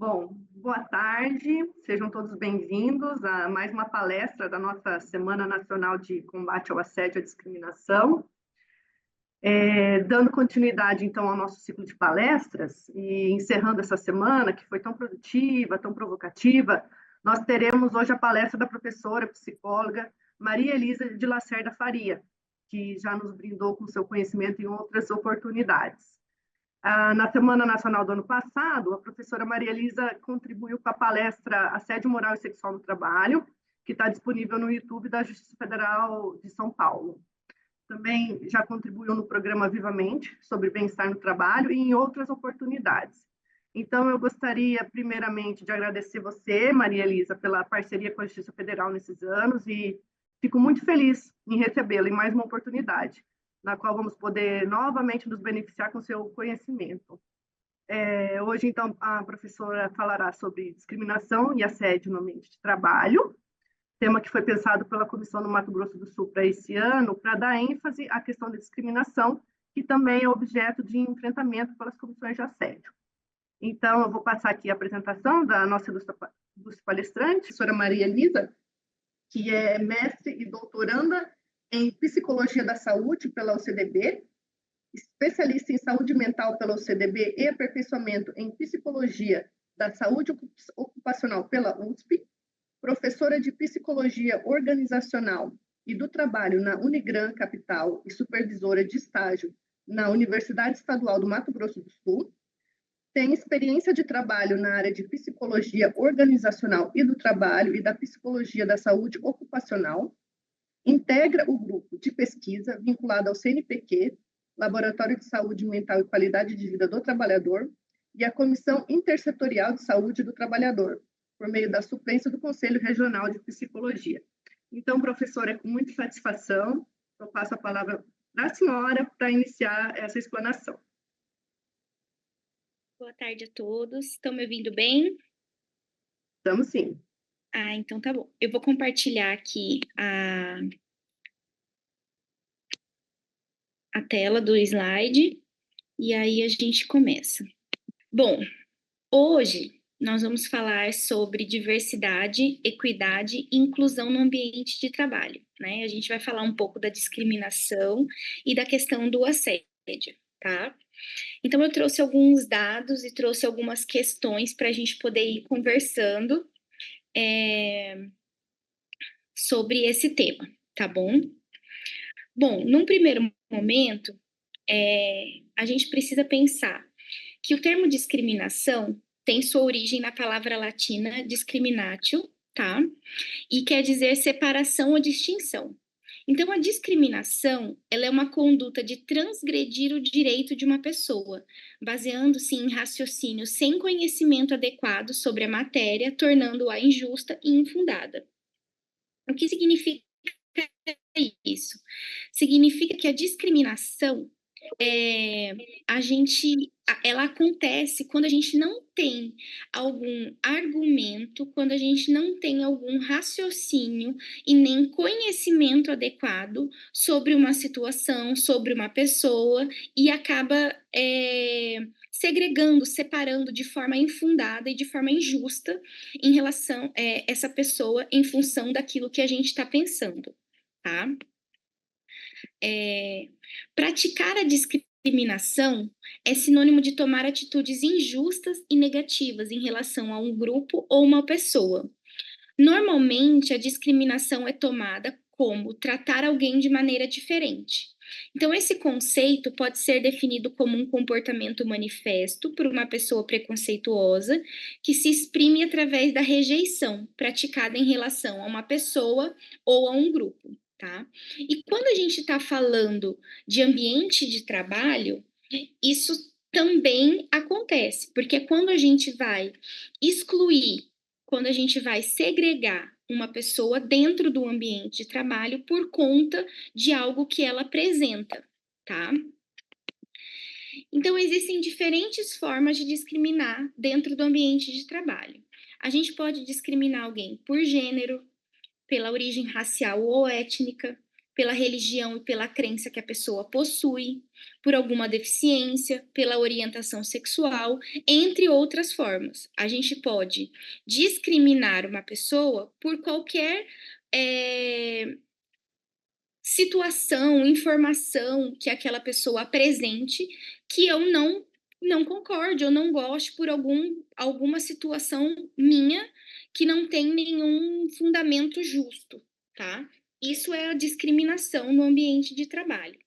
Bom, boa tarde, sejam todos bem-vindos a mais uma palestra da nossa Semana Nacional de Combate ao Assédio e à Discriminação. Dando continuidade, então, ao nosso ciclo de palestras e encerrando essa semana, que foi tão produtiva, tão provocativa, nós teremos hoje a palestra da professora psicóloga Maria Elisa de Lacerda Faria, que já nos brindou com seu conhecimento em outras oportunidades. Na Semana Nacional do ano passado, a professora Maria Elisa contribuiu com a palestra Assédio Moral e Sexual no Trabalho, que está disponível no YouTube da Justiça Federal de São Paulo. Também já contribuiu no programa Vivamente, sobre bem-estar no trabalho e em outras oportunidades. Então, eu gostaria, primeiramente, de agradecer você, Maria Elisa, pela parceria com a Justiça Federal nesses anos e fico muito feliz em recebê-la em mais uma oportunidade, na qual vamos poder novamente nos beneficiar com seu conhecimento. Hoje, então, a professora falará sobre discriminação e assédio no ambiente de trabalho, tema que foi pensado pela Comissão do Mato Grosso do Sul para esse ano, para dar ênfase à questão da discriminação, que também é objeto de enfrentamento pelas comissões de assédio. Então, eu vou passar aqui a apresentação da nossa ilustre palestrante, a professora Maria Elisa, que é mestre e doutoranda em Psicologia da Saúde pela UCDB, especialista em saúde mental pela UCDB e aperfeiçoamento em Psicologia da Saúde Ocupacional pela USP, professora de Psicologia Organizacional e do Trabalho na Unigran Capital e supervisora de estágio na Universidade Estadual do Mato Grosso do Sul, tem experiência de trabalho na área de Psicologia Organizacional e do Trabalho e da Psicologia da Saúde Ocupacional, integra o grupo de pesquisa vinculado ao CNPq, Laboratório de Saúde Mental e Qualidade de Vida do Trabalhador, e a Comissão Intersetorial de Saúde do Trabalhador, por meio da suplência do Conselho Regional de Psicologia. Então, professora, é com muita satisfação, eu passo a palavra para a senhora para iniciar essa explanação. Boa tarde a todos. Estão me ouvindo bem? Estamos sim. Então tá bom. Eu vou compartilhar aqui a tela do slide e aí a gente começa. Bom, hoje nós vamos falar sobre diversidade, equidade e inclusão no ambiente de trabalho, né? A gente vai falar um pouco da discriminação e da questão do assédio, tá? Então, eu trouxe alguns dados e trouxe algumas questões para a gente poder ir conversando sobre esse tema, tá bom? Bom, num primeiro momento, a gente precisa pensar que o termo discriminação tem sua origem na palavra latina discriminatio, tá? E quer dizer separação ou distinção. Então, a discriminação, ela é uma conduta de transgredir o direito de uma pessoa, baseando-se em raciocínio sem conhecimento adequado sobre a matéria, tornando-a injusta e infundada. O que significa isso? Significa que a discriminação ela acontece quando a gente não tem algum argumento, quando a gente não tem algum raciocínio e nem conhecimento adequado sobre uma situação, sobre uma pessoa, e acaba segregando, separando de forma infundada e de forma injusta em relação a essa pessoa em função daquilo que a gente está pensando, tá? Praticar a discriminação é sinônimo de tomar atitudes injustas e negativas em relação a um grupo ou uma pessoa. Normalmente, a discriminação é tomada como tratar alguém de maneira diferente. Então, esse conceito pode ser definido como um comportamento manifesto por uma pessoa preconceituosa que se exprime através da rejeição praticada em relação a uma pessoa ou a um grupo. Tá? E quando a gente está falando de ambiente de trabalho, isso também acontece, porque é quando a gente vai excluir, quando a gente vai segregar uma pessoa dentro do ambiente de trabalho por conta de algo que ela apresenta, tá? Então, existem diferentes formas de discriminar dentro do ambiente de trabalho. A gente pode discriminar alguém por gênero, pela origem racial ou étnica, pela religião e pela crença que a pessoa possui, por alguma deficiência, pela orientação sexual, entre outras formas. A gente pode discriminar uma pessoa por qualquer situação, informação que aquela pessoa apresente que eu não concorde, eu não goste por alguma situação minha que não tem nenhum fundamento justo, tá? Isso é a discriminação no ambiente de trabalho.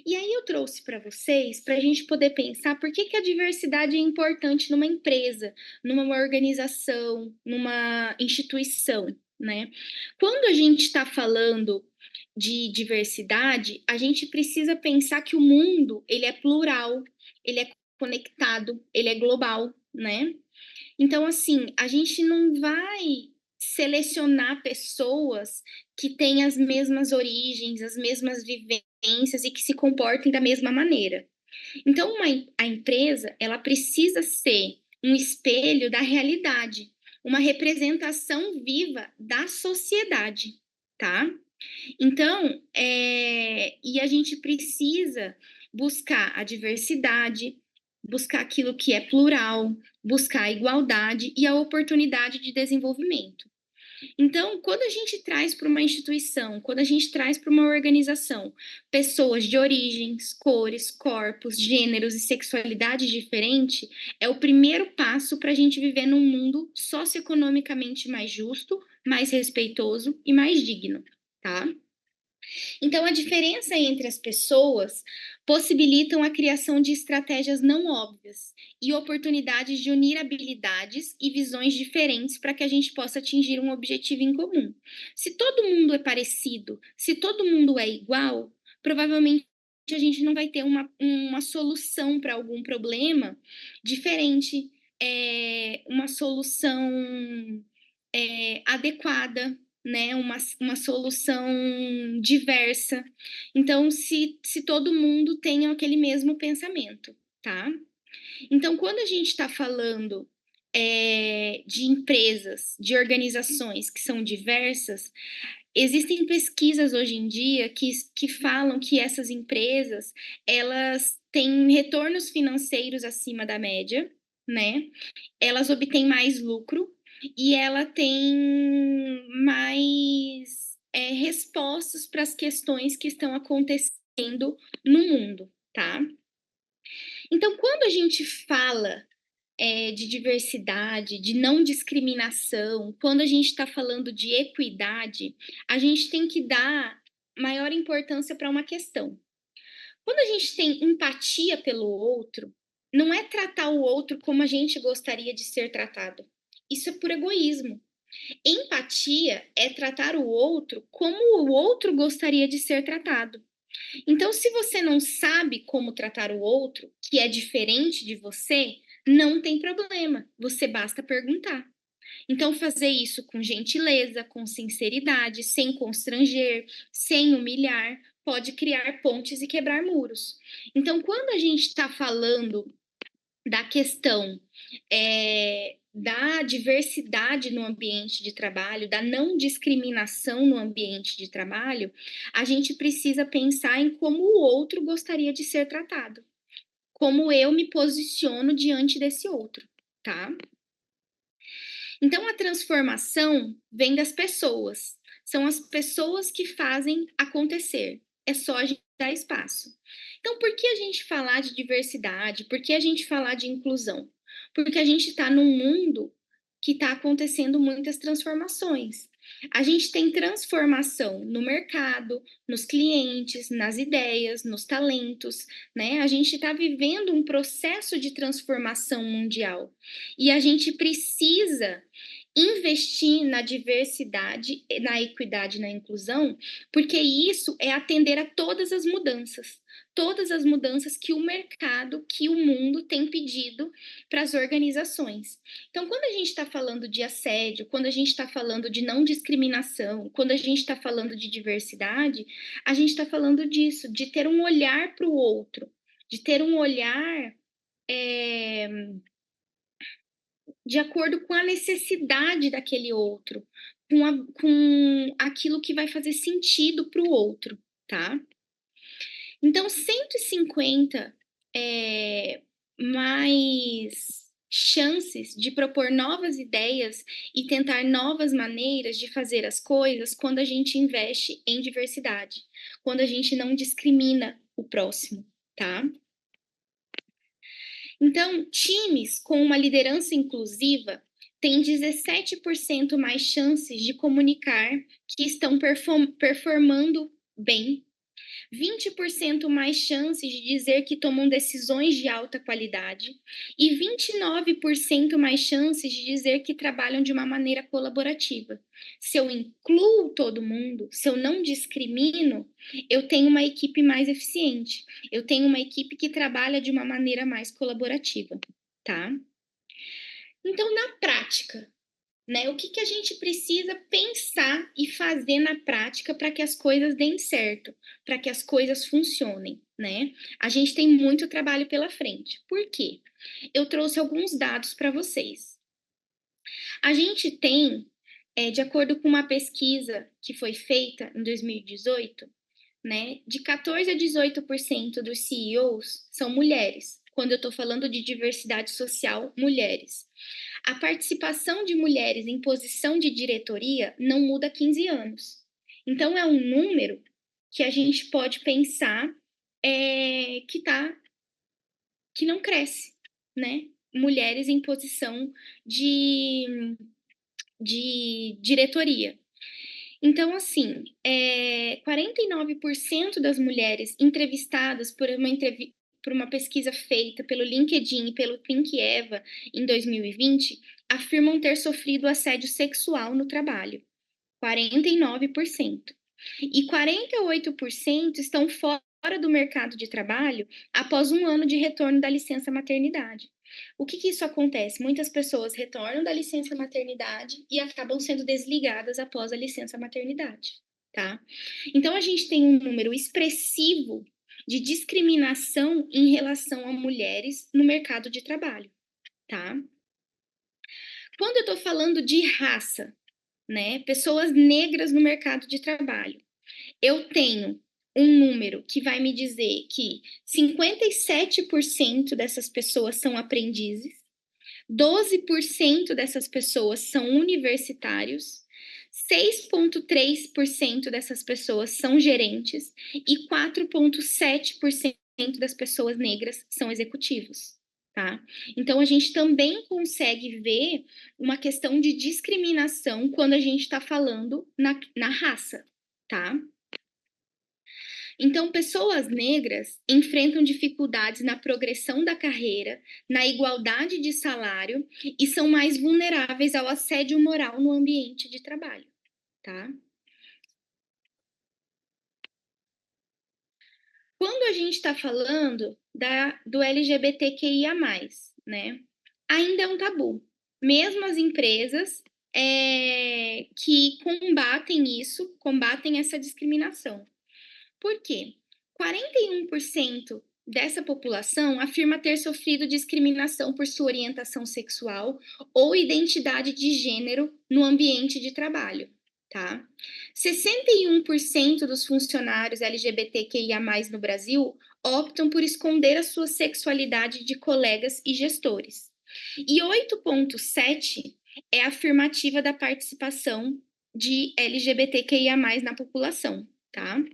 E aí eu trouxe para vocês, para a gente poder pensar por que a diversidade é importante numa empresa, numa organização, numa instituição, né? Quando a gente está falando de diversidade, a gente precisa pensar que o mundo, ele é plural, ele é conectado, ele é global, né? Então, assim, a gente não vai selecionar pessoas que têm as mesmas origens, as mesmas vivências e que se comportem da mesma maneira. Então, a empresa, ela precisa ser um espelho da realidade, uma representação viva da sociedade, tá? Então, e a gente precisa buscar a diversidade, buscar aquilo que é plural, buscar a igualdade e a oportunidade de desenvolvimento. Então, quando a gente traz para uma instituição, quando a gente traz para uma organização pessoas de origens, cores, corpos, gêneros e sexualidades diferentes, é o primeiro passo para a gente viver num mundo socioeconomicamente mais justo, mais respeitoso e mais digno, tá? Então, a diferença entre as pessoas possibilitam a criação de estratégias não óbvias e oportunidades de unir habilidades e visões diferentes para que a gente possa atingir um objetivo em comum. Se todo mundo é parecido, se todo mundo é igual, provavelmente a gente não vai ter uma solução para algum problema diferente, uma solução adequada, né, uma solução diversa. Então, se todo mundo tem aquele mesmo pensamento, tá? Então, quando a gente está falando de empresas, de organizações que são diversas, existem pesquisas hoje em dia que falam que essas empresas, elas têm retornos financeiros acima da média, né? Elas obtêm mais lucro e ela tem mais respostas para as questões que estão acontecendo no mundo, tá? Então, quando a gente fala de diversidade, de não discriminação, quando a gente está falando de equidade, a gente tem que dar maior importância para uma questão. Quando a gente tem empatia pelo outro, não é tratar o outro como a gente gostaria de ser tratado. Isso é por egoísmo. Empatia é tratar o outro como o outro gostaria de ser tratado. Então, se você não sabe como tratar o outro, que é diferente de você, não tem problema, você basta perguntar. Então, fazer isso com gentileza, com sinceridade, sem constranger, sem humilhar, pode criar pontes e quebrar muros. Então, quando a gente está falando da questão da diversidade no ambiente de trabalho, da não discriminação no ambiente de trabalho, a gente precisa pensar em como o outro gostaria de ser tratado, como eu me posiciono diante desse outro, tá? Então, a transformação vem das pessoas, são as pessoas que fazem acontecer, é só a gente dar espaço. Então, por que a gente falar de diversidade? Por que a gente falar de inclusão? Porque a gente está num mundo que está acontecendo muitas transformações. A gente tem transformação no mercado, nos clientes, nas ideias, nos talentos, né? A gente está vivendo um processo de transformação mundial e a gente precisa investir na diversidade, na equidade, na inclusão, porque isso é atender a todas as mudanças que o mercado, que o mundo tem pedido para as organizações. Então, quando a gente está falando de assédio, quando a gente está falando de não discriminação, quando a gente está falando de diversidade, a gente está falando disso, de ter um olhar para o outro, de ter um olhar de acordo com a necessidade daquele outro, com aquilo que vai fazer sentido para o outro, tá? Então, 150 mais chances de propor novas ideias e tentar novas maneiras de fazer as coisas quando a gente investe em diversidade, quando a gente não discrimina o próximo, tá? Então, times com uma liderança inclusiva têm 17% mais chances de comunicar que estão performando bem, 20% mais chances de dizer que tomam decisões de alta qualidade e 29% mais chances de dizer que trabalham de uma maneira colaborativa. Se eu incluo todo mundo, se eu não discrimino, eu tenho uma equipe mais eficiente, eu tenho uma equipe que trabalha de uma maneira mais colaborativa, tá? Então, na prática, né? O que a gente precisa pensar e fazer na prática para que as coisas deem certo, para que as coisas funcionem, né? A gente tem muito trabalho pela frente. Por quê? Eu trouxe alguns dados para vocês. A gente tem, de acordo com uma pesquisa que foi feita em 2018, né, de 14 a 18% dos CEOs são mulheres. Quando eu estou falando de diversidade social, mulheres. A participação de mulheres em posição de diretoria não muda há 15 anos. Então, é um número que a gente pode pensar que não cresce, né? Mulheres em posição de diretoria. Então, assim, 49% das mulheres entrevistadas por uma pesquisa feita pelo LinkedIn e pelo Think Eva em 2020 afirmam ter sofrido assédio sexual no trabalho. 49%. E 48% estão fora do mercado de trabalho após um ano de retorno da licença maternidade. O que isso acontece? Muitas pessoas retornam da licença maternidade e acabam sendo desligadas após a licença maternidade, tá? Então, a gente tem um número expressivo de discriminação em relação a mulheres no mercado de trabalho, tá? Quando eu tô falando de raça, né, pessoas negras no mercado de trabalho, eu tenho um número que vai me dizer que 57% dessas pessoas são aprendizes, 12% dessas pessoas são universitários, 6,3% dessas pessoas são gerentes e 4,7% das pessoas negras são executivos, tá? Então, a gente também consegue ver uma questão de discriminação quando a gente está falando na raça, tá? Então, pessoas negras enfrentam dificuldades na progressão da carreira, na igualdade de salário e são mais vulneráveis ao assédio moral no ambiente de trabalho, tá? Quando a gente está falando do LGBTQIA+, né? Ainda é um tabu. Mesmo as empresas que combatem essa discriminação. Por quê? 41% dessa população afirma ter sofrido discriminação por sua orientação sexual ou identidade de gênero no ambiente de trabalho, tá? 61% dos funcionários LGBTQIA+ no Brasil optam por esconder a sua sexualidade de colegas e gestores. E 8,7% é afirmativa da participação de LGBTQIA+ na população, tá?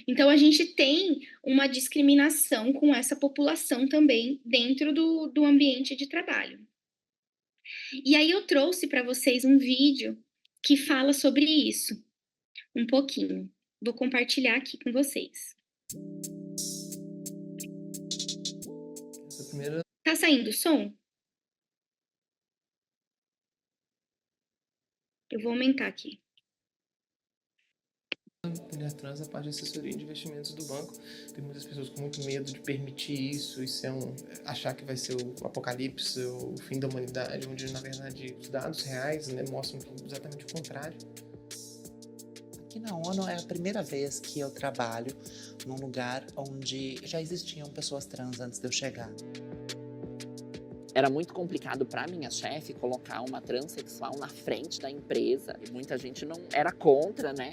Então, a gente tem uma discriminação com essa população também dentro do ambiente de trabalho. E aí eu trouxe para vocês um vídeo que fala sobre isso, um pouquinho. Vou compartilhar aqui com vocês. Tá saindo o som? Eu vou aumentar aqui. Mulher trans, a parte de assessoria de investimentos do banco. Tem muitas pessoas com muito medo de permitir isso achar que vai ser o apocalipse, o fim da humanidade, onde na verdade os dados reais, né, mostram exatamente o contrário. Aqui na ONU é a primeira vez que eu trabalho num lugar onde já existiam pessoas trans antes de eu chegar. Era muito complicado para minha chefe colocar uma transexual na frente da empresa. E muita gente não era contra, né?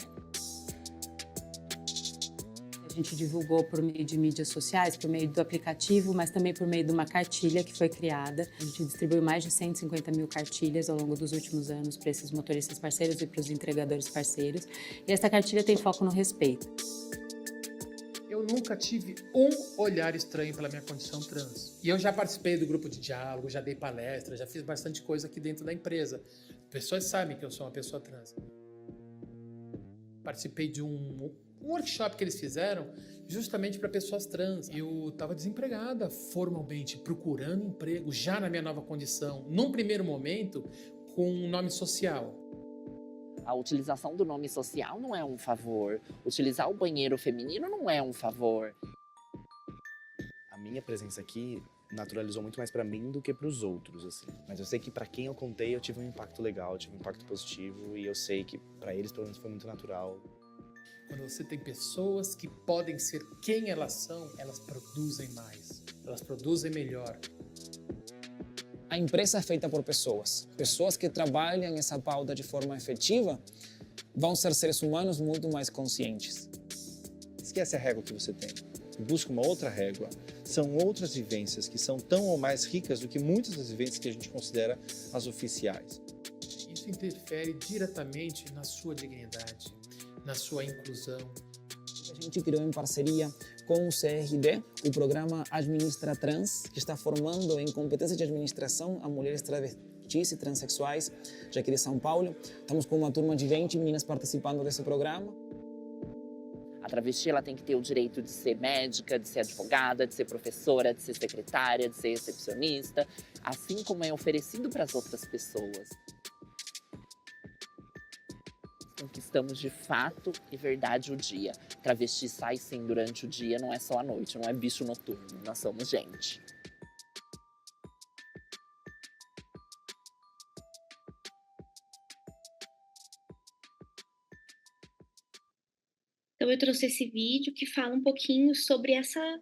A gente divulgou por meio de mídias sociais, por meio do aplicativo, mas também por meio de uma cartilha que foi criada. A gente distribuiu mais de 150 mil cartilhas ao longo dos últimos anos para esses motoristas parceiros e para os entregadores parceiros. E essa cartilha tem foco no respeito. Eu nunca tive um olhar estranho pela minha condição trans. E eu já participei do grupo de diálogo, já dei palestra, já fiz bastante coisa aqui dentro da empresa. Pessoas sabem que eu sou uma pessoa trans. Participei de um workshop que eles fizeram justamente para pessoas trans. Eu estava desempregada formalmente, procurando emprego já na minha nova condição, num primeiro momento com um nome social. A utilização do nome social não é um favor. Utilizar o banheiro feminino não é um favor. A minha presença aqui naturalizou muito mais para mim do que para os outros, assim. Mas eu sei que para quem eu contei, eu tive um impacto legal, eu tive um impacto positivo e eu sei que para eles, pelo menos, foi muito natural. Quando você tem pessoas que podem ser quem elas são, elas produzem mais, elas produzem melhor. A empresa é feita por pessoas. Pessoas que trabalham essa pauta de forma efetiva vão ser seres humanos muito mais conscientes. Esquece a régua que você tem. Busca uma outra régua. São outras vivências que são tão ou mais ricas do que muitas das vivências que a gente considera as oficiais. Isso interfere diretamente na sua dignidade, na sua inclusão. A gente criou em parceria com o CRD, o programa Administra Trans, que está formando em competência de administração a mulheres travestis e transexuais, já aqui de São Paulo. Estamos com uma turma de 20 meninas participando desse programa. A travesti ela tem que ter o direito de ser médica, de ser advogada, de ser professora, de ser secretária, de ser recepcionista, assim como é oferecido para as outras pessoas. Conquistamos de fato e verdade o dia. Travesti sai sim durante o dia, não é só à noite, não é bicho noturno, nós somos gente. Então eu trouxe esse vídeo que fala um pouquinho sobre essa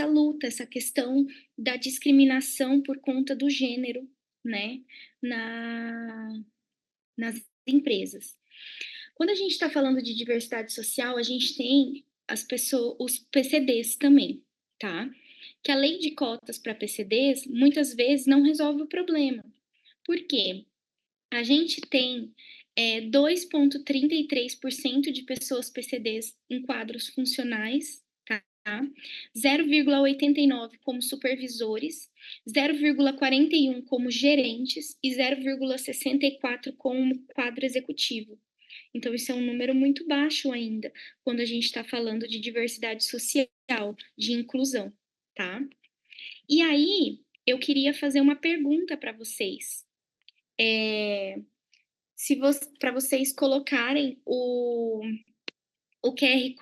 luta, essa questão da discriminação por conta do gênero, né, nas empresas. Quando a gente está falando de diversidade social, a gente tem os PCDs também, tá? Que a lei de cotas para PCDs muitas vezes não resolve o problema. Por quê? A gente tem 2,33% de pessoas PCDs em quadros funcionais, tá? 0,89 como supervisores, 0,41 como gerentes e 0,64 como quadro executivo. Então, isso é um número muito baixo ainda, quando a gente está falando de diversidade social, de inclusão, tá? E aí, eu queria fazer uma pergunta para vocês. Para vocês colocarem o QR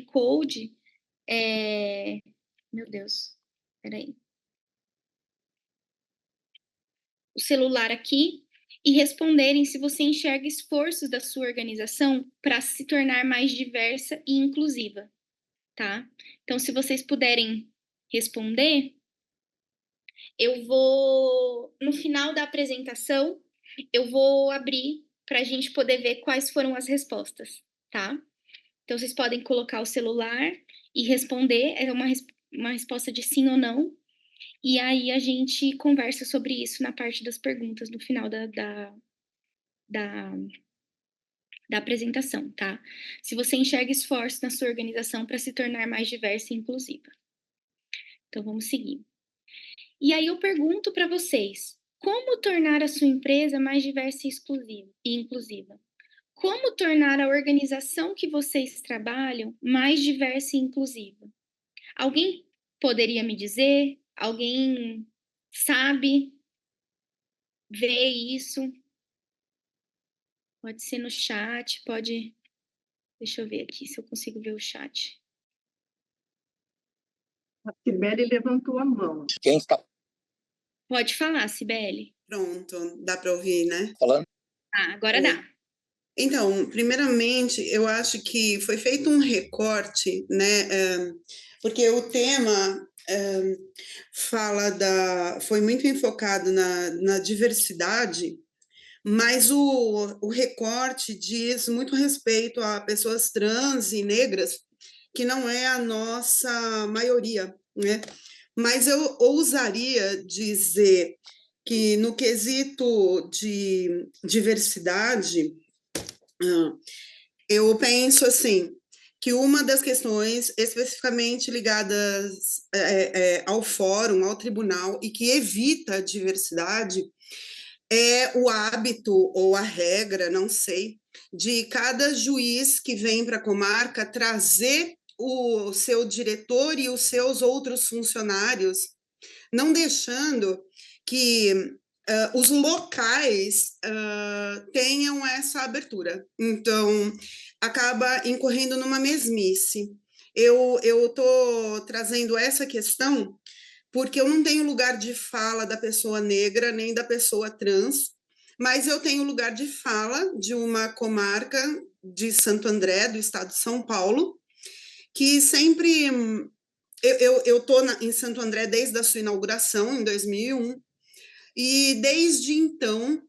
Code, meu Deus, peraí. O celular aqui e responderem se você enxerga esforços da sua organização para se tornar mais diversa e inclusiva, tá? Então, se vocês puderem responder, eu vou, no final da apresentação, eu vou abrir para a gente poder ver quais foram as respostas, tá? Então, vocês podem colocar o celular e responder, é uma resposta de sim ou não, e aí a gente conversa sobre isso na parte das perguntas no final da apresentação, tá? Se você enxerga esforço na sua organização para se tornar mais diversa e inclusiva. Então, vamos seguir. E aí eu pergunto para vocês, como tornar a sua empresa mais diversa e inclusiva? Como tornar a organização que vocês trabalham mais diversa e inclusiva? Alguém poderia me dizer? Alguém sabe ver isso? Pode ser no chat, pode... Deixa eu ver aqui se eu consigo ver o chat. A Cibele levantou a mão. Quem está Pode falar, Cibele. Pronto, dá para ouvir, né? falando? Ah, agora dá. Então, primeiramente, eu acho que foi feito um recorte, né? Porque o tema foi muito enfocado na diversidade, mas o recorte diz muito respeito a pessoas trans e negras, que não é a nossa maioria, né? Mas eu ousaria dizer que no quesito de diversidade, eu penso assim, que uma das questões especificamente ligadas ao fórum, ao tribunal, e que evita a diversidade, é o hábito ou a regra, não sei, de cada juiz que vem para a comarca trazer o seu diretor e os seus outros funcionários, não deixando que os locais tenham essa abertura. Então, acaba incorrendo numa mesmice. Eu estou trazendo essa questão porque eu não tenho lugar de fala da pessoa negra nem da pessoa trans, mas eu tenho lugar de fala de uma comarca de Santo André, do estado de São Paulo, que sempre... Eu estou em Santo André desde a sua inauguração, em 2001, e desde então,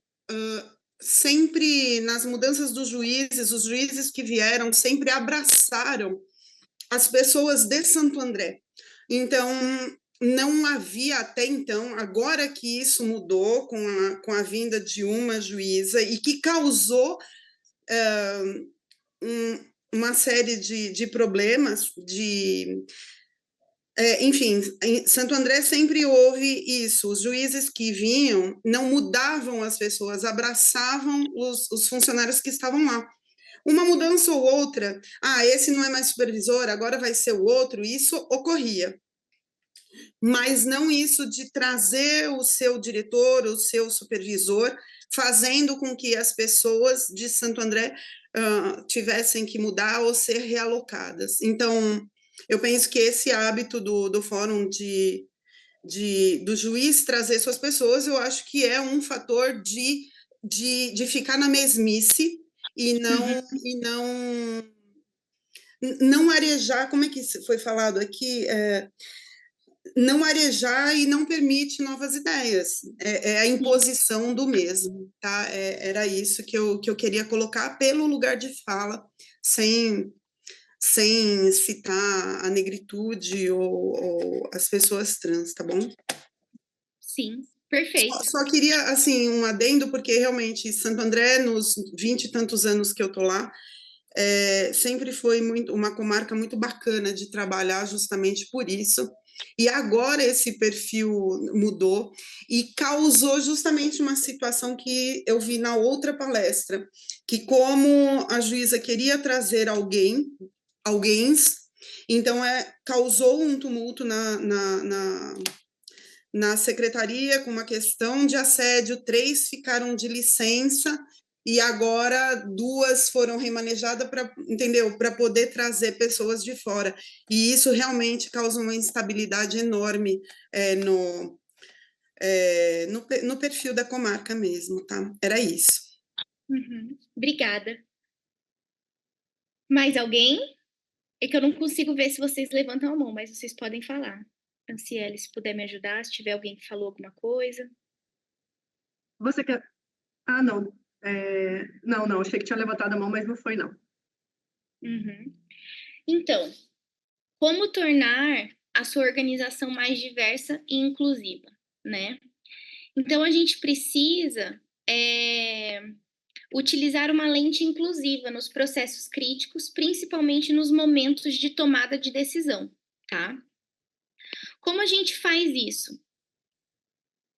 sempre nas mudanças dos juízes, os juízes que vieram sempre abraçaram as pessoas de Santo André. Então, não havia até então, agora que isso mudou com a vinda de uma juíza e que causou uma série de problemas, enfim, em Santo André sempre houve isso, os juízes que vinham não mudavam as pessoas, abraçavam os funcionários que estavam lá. Uma mudança ou outra, esse não é mais supervisor, agora vai ser o outro, isso ocorria. Mas não isso de trazer o seu diretor, o seu supervisor, fazendo com que as pessoas de Santo André tivessem que mudar ou ser realocadas. Então, eu penso que esse hábito do fórum do juiz trazer suas pessoas, eu acho que é um fator de ficar na mesmice e não arejar, como é que foi falado aqui? Não arejar e não permite novas ideias. É a imposição do mesmo, tá? Era isso que eu queria colocar pelo lugar de fala, sem citar a negritude ou as pessoas trans, tá bom? Sim, perfeito. Só queria, assim, um adendo, porque realmente Santo André, nos 20 e tantos anos que eu tô lá, sempre foi uma comarca muito bacana de trabalhar justamente por isso. E agora esse perfil mudou e causou justamente uma situação que eu vi na outra palestra, que como a juíza queria trazer alguém, então causou um tumulto na secretaria com uma questão de assédio, 3 ficaram de licença e agora 2 foram remanejadas para poder trazer pessoas de fora. E isso realmente causa uma instabilidade enorme no perfil da comarca mesmo, tá? Era isso. Obrigada. Mais alguém? É que eu não consigo ver se vocês levantam a mão, mas vocês podem falar. Anciele, se puder me ajudar, se tiver alguém que falou alguma coisa. Você quer... não. Não, achei que tinha levantado a mão, mas não foi, não. Então, como tornar a sua organização mais diversa e inclusiva, né? Então, a gente precisa utilizar uma lente inclusiva nos processos críticos, principalmente nos momentos de tomada de decisão, tá? Como a gente faz isso?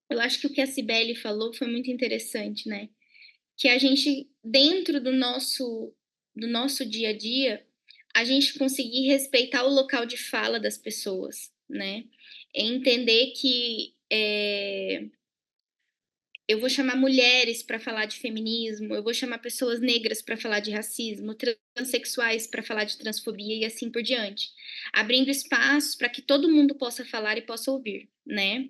Eu acho que o que a Cibele falou foi muito interessante, né? Que a gente, dentro do nosso dia a dia, a gente conseguir respeitar o local de fala das pessoas, né? Entender que eu vou chamar mulheres para falar de feminismo, eu vou chamar pessoas negras para falar de racismo, transexuais para falar de transfobia e assim por diante, abrindo espaços para que todo mundo possa falar e possa ouvir, né?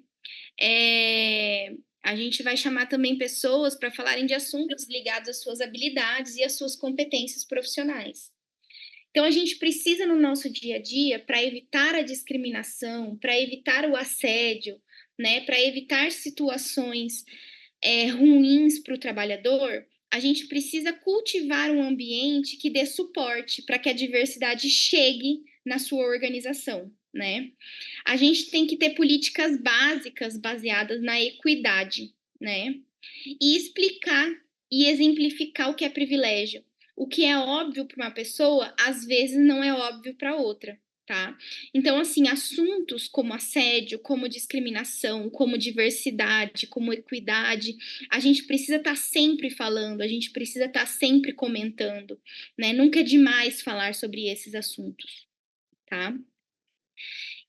A gente vai chamar também pessoas para falarem de assuntos ligados às suas habilidades e às suas competências profissionais. Então, a gente precisa, no nosso dia a dia, para evitar a discriminação, para evitar o assédio, né, para evitar situações ruins para o trabalhador, a gente precisa cultivar um ambiente que dê suporte para que a diversidade chegue na sua organização, né? A gente tem que ter políticas básicas baseadas na equidade, né? E explicar e exemplificar o que é privilégio. O que é óbvio para uma pessoa, às vezes não é óbvio para outra, tá? Então, assim, assuntos como assédio, como discriminação, como diversidade, como equidade, a gente precisa estar sempre falando, a gente precisa estar sempre comentando, né? Nunca é demais falar sobre esses assuntos, tá?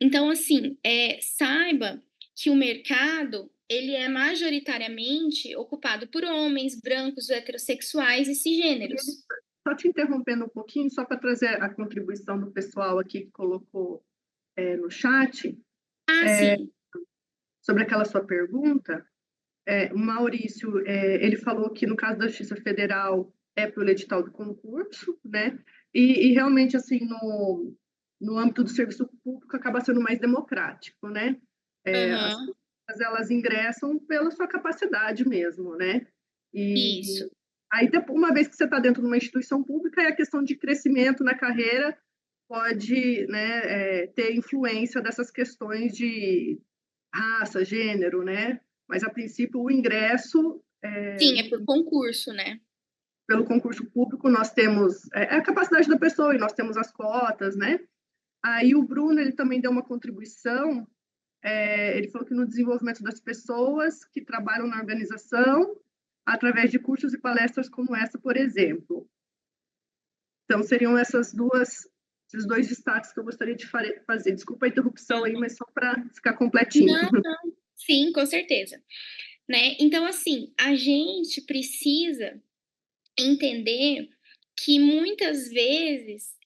Então, assim, saiba que o mercado, ele é majoritariamente ocupado por homens, brancos, heterossexuais e cisgêneros. Só te interrompendo um pouquinho, só para trazer a contribuição do pessoal aqui que colocou no chat. Sim. Sobre aquela sua pergunta, o Maurício, ele falou que no caso da Justiça Federal é pelo edital do concurso, né? E realmente, assim, no âmbito do serviço público acaba sendo mais democrático, né? As pessoas, elas ingressam pela sua capacidade mesmo, né? Isso. Aí, uma vez que você está dentro de uma instituição pública, a questão de crescimento na carreira pode, né, ter influência dessas questões de raça, gênero, né? Mas, a princípio, o ingresso... Sim, é por concurso, né? Pelo concurso público, nós temos a capacidade da pessoa e nós temos as cotas, né? Aí o Bruno, ele também deu uma contribuição, ele falou que no desenvolvimento das pessoas que trabalham na organização, através de cursos e palestras como essa, por exemplo. Então, seriam esses dois destaques que eu gostaria de fazer. Desculpa a interrupção aí, mas só para ficar completinho. Não. Sim, com certeza. Né? Então, assim, a gente precisa entender que muitas vezes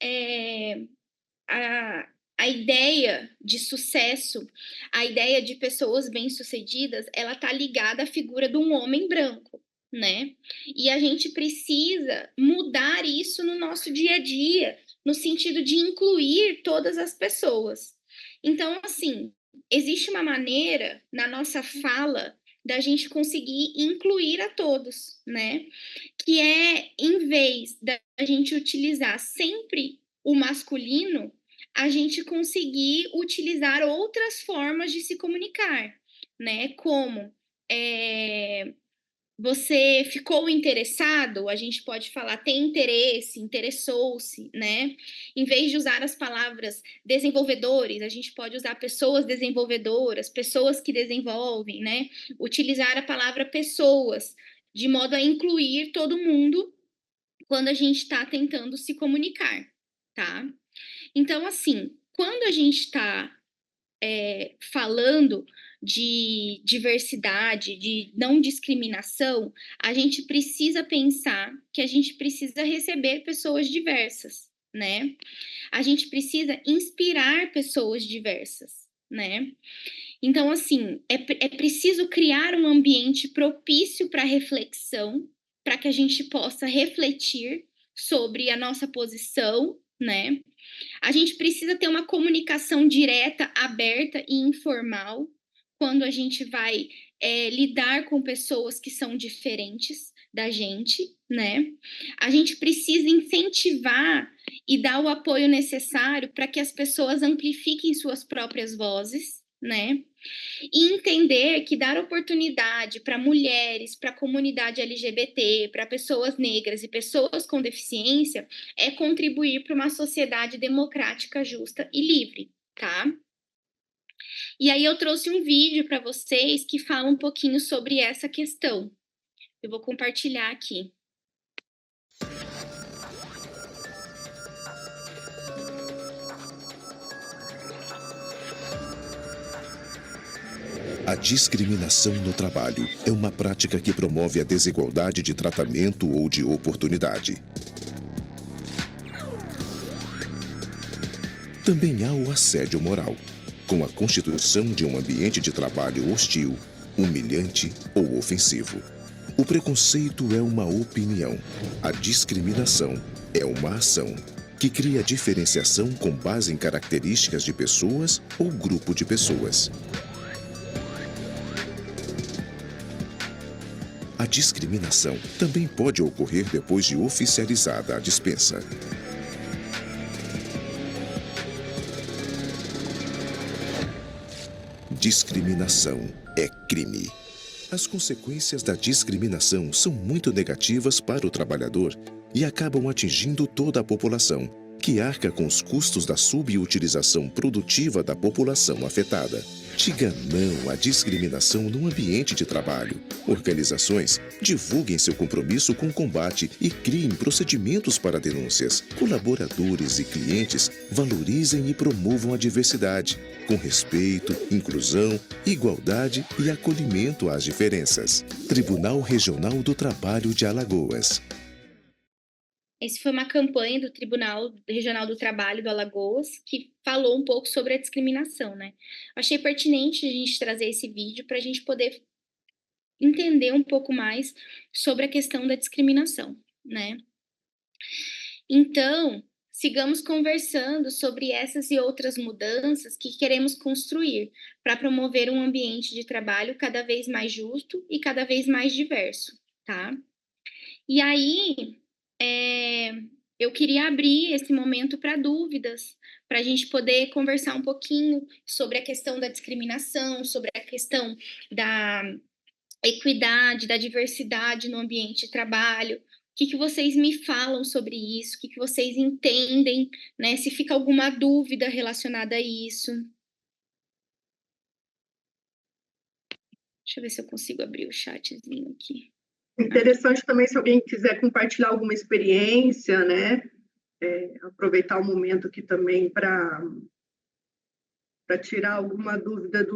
a ideia de sucesso, a ideia de pessoas bem-sucedidas, ela está ligada à figura de um homem branco, né? E a gente precisa mudar isso no nosso dia a dia, no sentido de incluir todas as pessoas. Então, assim, existe uma maneira na nossa fala da gente conseguir incluir a todos, né? Que em vez da gente utilizar sempre o masculino, a gente conseguir utilizar outras formas de se comunicar, né? Como você ficou interessado, a gente pode falar tem interesse, interessou-se, né? Em vez de usar as palavras desenvolvedores, a gente pode usar pessoas desenvolvedoras, pessoas que desenvolvem, né? Utilizar a palavra pessoas, de modo a incluir todo mundo quando a gente está tentando se comunicar, tá? Então, assim, quando a gente está falando de diversidade, de não discriminação, a gente precisa pensar que a gente precisa receber pessoas diversas, né? A gente precisa inspirar pessoas diversas, né? Então, assim, é preciso criar um ambiente propício para reflexão, para que a gente possa refletir sobre a nossa posição, né? A gente precisa ter uma comunicação direta, aberta e informal quando a gente vai lidar com pessoas que são diferentes da gente, né? A gente precisa incentivar e dar o apoio necessário para que as pessoas amplifiquem suas próprias vozes, né? E entender que dar oportunidade para mulheres, para a comunidade LGBT, para pessoas negras e pessoas com deficiência é contribuir para uma sociedade democrática, justa e livre, tá? E aí eu trouxe um vídeo para vocês que fala um pouquinho sobre essa questão. Eu vou compartilhar aqui. A discriminação no trabalho é uma prática que promove a desigualdade de tratamento ou de oportunidade. Também há o assédio moral, com a constituição de um ambiente de trabalho hostil, humilhante ou ofensivo. O preconceito é uma opinião. A discriminação é uma ação que cria diferenciação com base em características de pessoas ou grupo de pessoas. A discriminação também pode ocorrer depois de oficializada a dispensa. Discriminação é crime. As consequências da discriminação são muito negativas para o trabalhador e acabam atingindo toda a população, que arca com os custos da subutilização produtiva da população afetada. Diga não à discriminação no ambiente de trabalho. Organizações divulguem seu compromisso com o combate e criem procedimentos para denúncias. Colaboradores e clientes valorizem e promovam a diversidade, com respeito, inclusão, igualdade e acolhimento às diferenças. Tribunal Regional do Trabalho de Alagoas. Essa foi uma campanha do Tribunal Regional do Trabalho do Alagoas, que falou um pouco sobre a discriminação, né? Achei pertinente a gente trazer esse vídeo para a gente poder entender um pouco mais sobre a questão da discriminação, né? Então, sigamos conversando sobre essas e outras mudanças que queremos construir para promover um ambiente de trabalho cada vez mais justo e cada vez mais diverso, tá? E aí, eu queria abrir esse momento para dúvidas, para a gente poder conversar um pouquinho sobre a questão da discriminação, sobre a questão da equidade, da diversidade no ambiente de trabalho. O que vocês me falam sobre isso? O que vocês entendem, né? Se fica alguma dúvida relacionada a isso. Deixa eu ver se eu consigo abrir o chatzinho aqui. Interessante também se alguém quiser compartilhar alguma experiência, né? Aproveitar o momento aqui também para tirar alguma dúvida de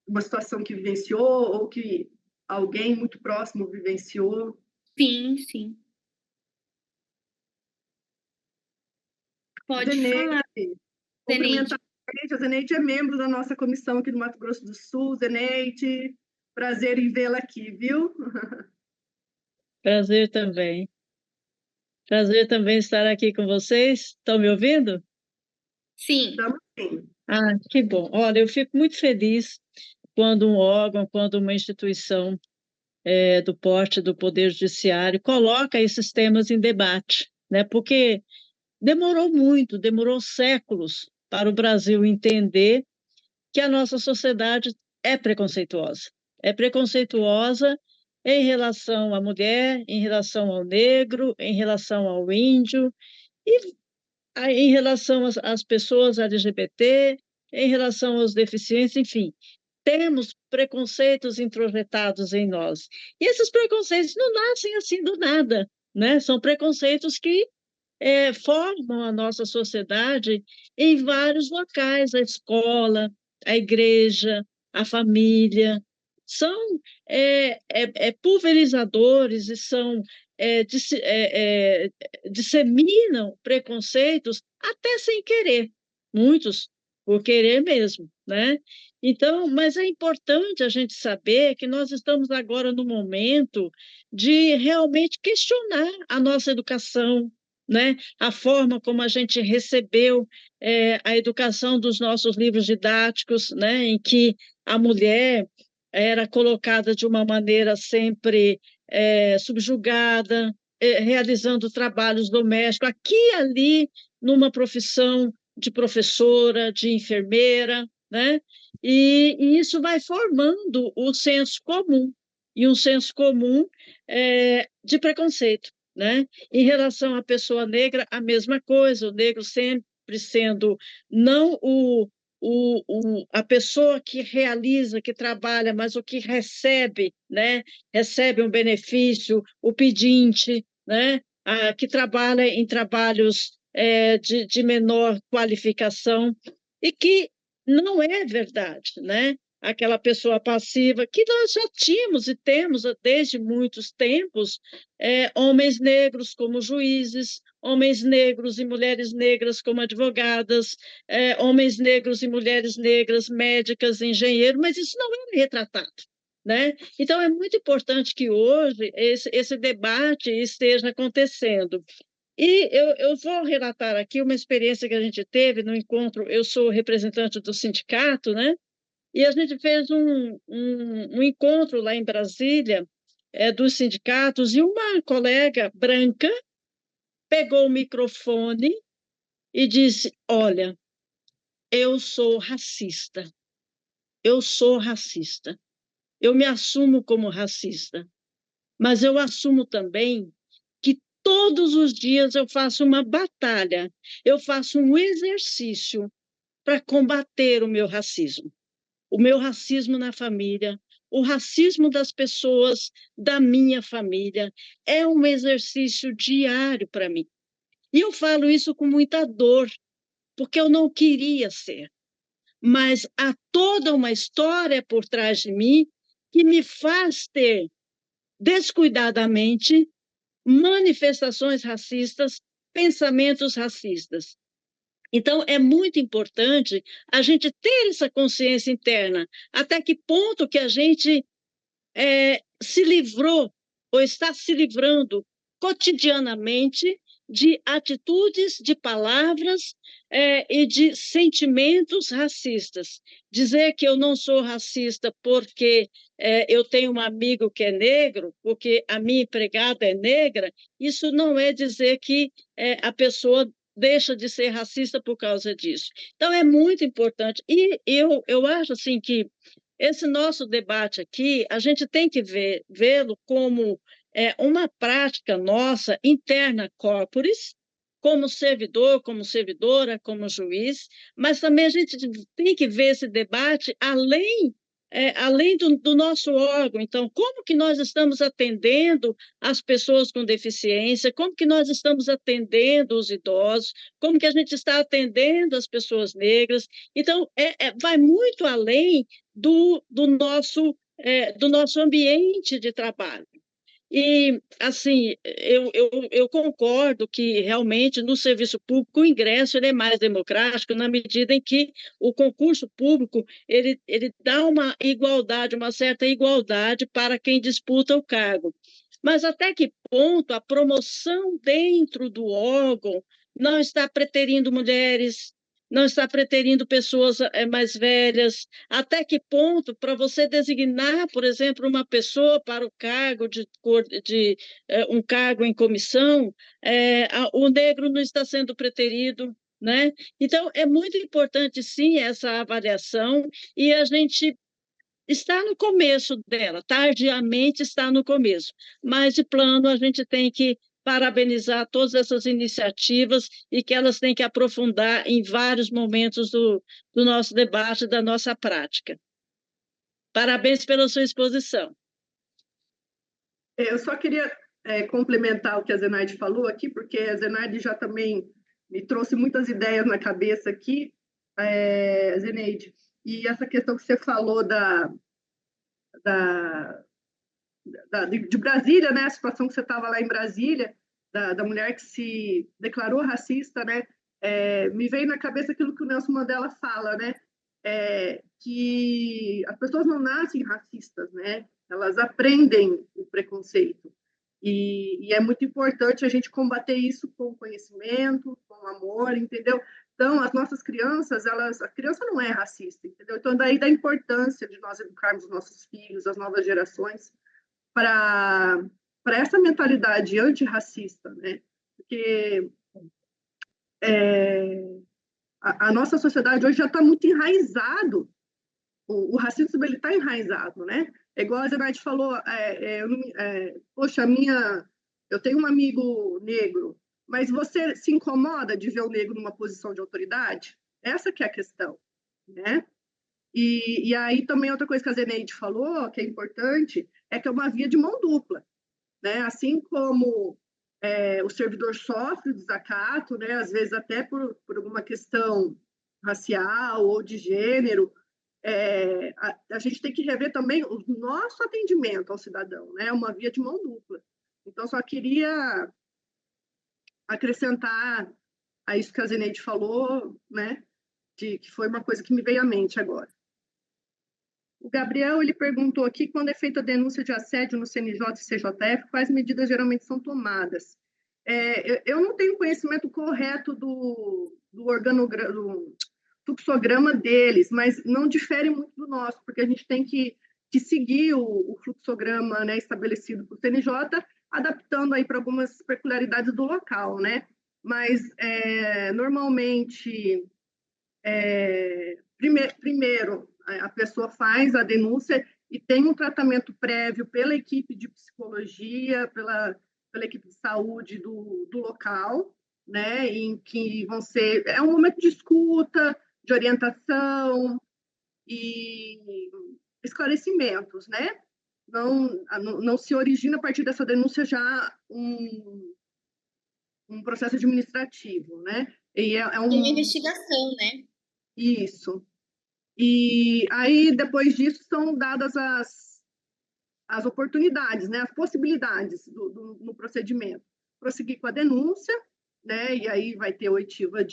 uma situação que vivenciou ou que alguém muito próximo vivenciou. Sim, sim. Pode falar. Cumprimentar a Zeneide. A Zeneide é membro da nossa comissão aqui do Mato Grosso do Sul. Zeneide, prazer em vê-la aqui, viu? Prazer também. Prazer também estar aqui com vocês. Estão me ouvindo? Sim. Estamos sim. Ah, que bom. Olha, eu fico muito feliz quando um órgão, quando uma instituição do porte do Poder Judiciário coloca esses temas em debate, né? Porque demorou séculos para o Brasil entender que a nossa sociedade é preconceituosa. É preconceituosa em relação à mulher, em relação ao negro, em relação ao índio, e em relação às pessoas LGBT, em relação aos deficientes, enfim. Temos preconceitos introjetados em nós. E esses preconceitos não nascem assim do nada, né? São preconceitos que formam a nossa sociedade em vários locais, a escola, a igreja, a família, são pulverizadores e disseminam preconceitos até sem querer, muitos por querer mesmo, né? Então, mas é importante a gente saber que nós estamos agora no momento de realmente questionar a nossa educação, né? A forma como a gente recebeu a educação dos nossos livros didáticos, né? Em que a mulher era colocada de uma maneira sempre subjugada, realizando trabalhos domésticos, aqui e ali, numa profissão de professora, de enfermeira, né? E isso vai formando o senso comum, e um senso comum de preconceito, né? Em relação à pessoa negra, a mesma coisa, o negro sempre sendo não a pessoa que realiza, que trabalha, mas o que recebe, né? Recebe um benefício, o pedinte, né? Que trabalha em trabalhos de menor qualificação, e que não é verdade, né? Aquela pessoa passiva, que nós já tínhamos e temos desde muitos tempos, homens negros como juízes, homens negros e mulheres negras como advogadas, homens negros e mulheres negras médicas, engenheiros, mas isso não é retratado, né? Então, é muito importante que hoje esse debate esteja acontecendo. E eu vou relatar aqui uma experiência que a gente teve no encontro. Eu sou representante do sindicato, né? E a gente fez um encontro lá em Brasília, dos sindicatos, e uma colega branca pegou o microfone e disse: Olha, eu sou racista, eu sou racista, eu me assumo como racista, mas eu assumo também que todos os dias eu faço uma batalha, eu faço um exercício para combater o meu racismo na família, o racismo das pessoas da minha família. É um exercício diário para mim. E eu falo isso com muita dor, porque eu não queria ser. Mas há toda uma história por trás de mim que me faz ter, descuidadamente, manifestações racistas, pensamentos racistas. Então, é muito importante a gente ter essa consciência interna. Até que ponto que a gente se livrou ou está se livrando cotidianamente de atitudes, de palavras e de sentimentos racistas. Dizer que eu não sou racista porque eu tenho um amigo que é negro, porque a minha empregada é negra, isso não é dizer que a pessoa deixa de ser racista por causa disso. Então, é muito importante. E eu acho assim que esse nosso debate aqui, a gente tem que vê-lo como uma prática nossa, interna corporis, como servidor, como servidora, como juiz, mas também a gente tem que ver esse debate além do nosso órgão. Então, como que nós estamos atendendo as pessoas com deficiência, como que nós estamos atendendo os idosos, como que a gente está atendendo as pessoas negras. Então, vai muito além do nosso ambiente de trabalho. E, assim, eu concordo que, realmente, no serviço público, o ingresso ele é mais democrático na medida em que o concurso público ele dá uma igualdade, uma certa igualdade para quem disputa o cargo. Mas até que ponto a promoção dentro do órgão não está preterindo mulheres, não está preterindo pessoas mais velhas? Até que ponto, para você designar, por exemplo, uma pessoa para o cargo um cargo em comissão, o negro não está sendo preterido, né? Então, é muito importante, sim, essa avaliação, e a gente está no começo dela, tardiamente está no começo, mas de plano a gente tem que parabenizar todas essas iniciativas e que elas têm que aprofundar em vários momentos do nosso debate, da nossa prática. Parabéns pela sua exposição. Eu só queria complementar o que a Zenaide falou aqui, porque a Zenaide já também me trouxe muitas ideias na cabeça aqui, Zenaide, e essa questão que você falou de Brasília, né? A situação que você estava lá em Brasília, da mulher que se declarou racista, né? Me veio na cabeça aquilo que o Nelson Mandela fala, né? Que as pessoas não nascem racistas, né? Elas aprendem o preconceito. E é muito importante a gente combater isso com conhecimento, com amor, entendeu? Então, as nossas crianças, a criança não é racista, entendeu? Então, daí da importância de nós educarmos os nossos filhos, as novas gerações, para essa mentalidade antirracista, né? Porque a nossa sociedade hoje já está muito enraizado, o racismo ele está enraizado, né? É igual a Zenaide falou, poxa, eu tenho um amigo negro, mas você se incomoda de ver o negro numa posição de autoridade? Essa que é a questão, né? E aí também outra coisa que a Zenaide falou, que é importante, é que é uma via de mão dupla, né? Assim como o servidor sofre desacato, né? Às vezes até por alguma questão racial ou de gênero, a gente tem que rever também o nosso atendimento ao cidadão, né? Uma via de mão dupla. Então, só queria acrescentar a isso que a Zenaide falou, né? Que foi uma coisa que me veio à mente agora. O Gabriel, ele perguntou aqui, quando é feita a denúncia de assédio no CNJ e CJF, quais medidas geralmente são tomadas? Eu não tenho conhecimento correto do organograma, do fluxograma deles, mas não difere muito do nosso, porque a gente tem que seguir o fluxograma, né, estabelecido por CNJ, adaptando aí para algumas peculiaridades do local, né? Mas, normalmente, primeiro, a pessoa faz a denúncia e tem um tratamento prévio pela equipe de psicologia, pela equipe de saúde do local, né, em que vão ser... É um momento de escuta, de orientação e esclarecimentos, né? Não se origina a partir dessa denúncia já um processo administrativo, né? E Uma investigação, né? Isso. E aí, depois disso, são dadas as oportunidades, né? As possibilidades no procedimento. Prosseguir com a denúncia, né? E aí vai ter oitiva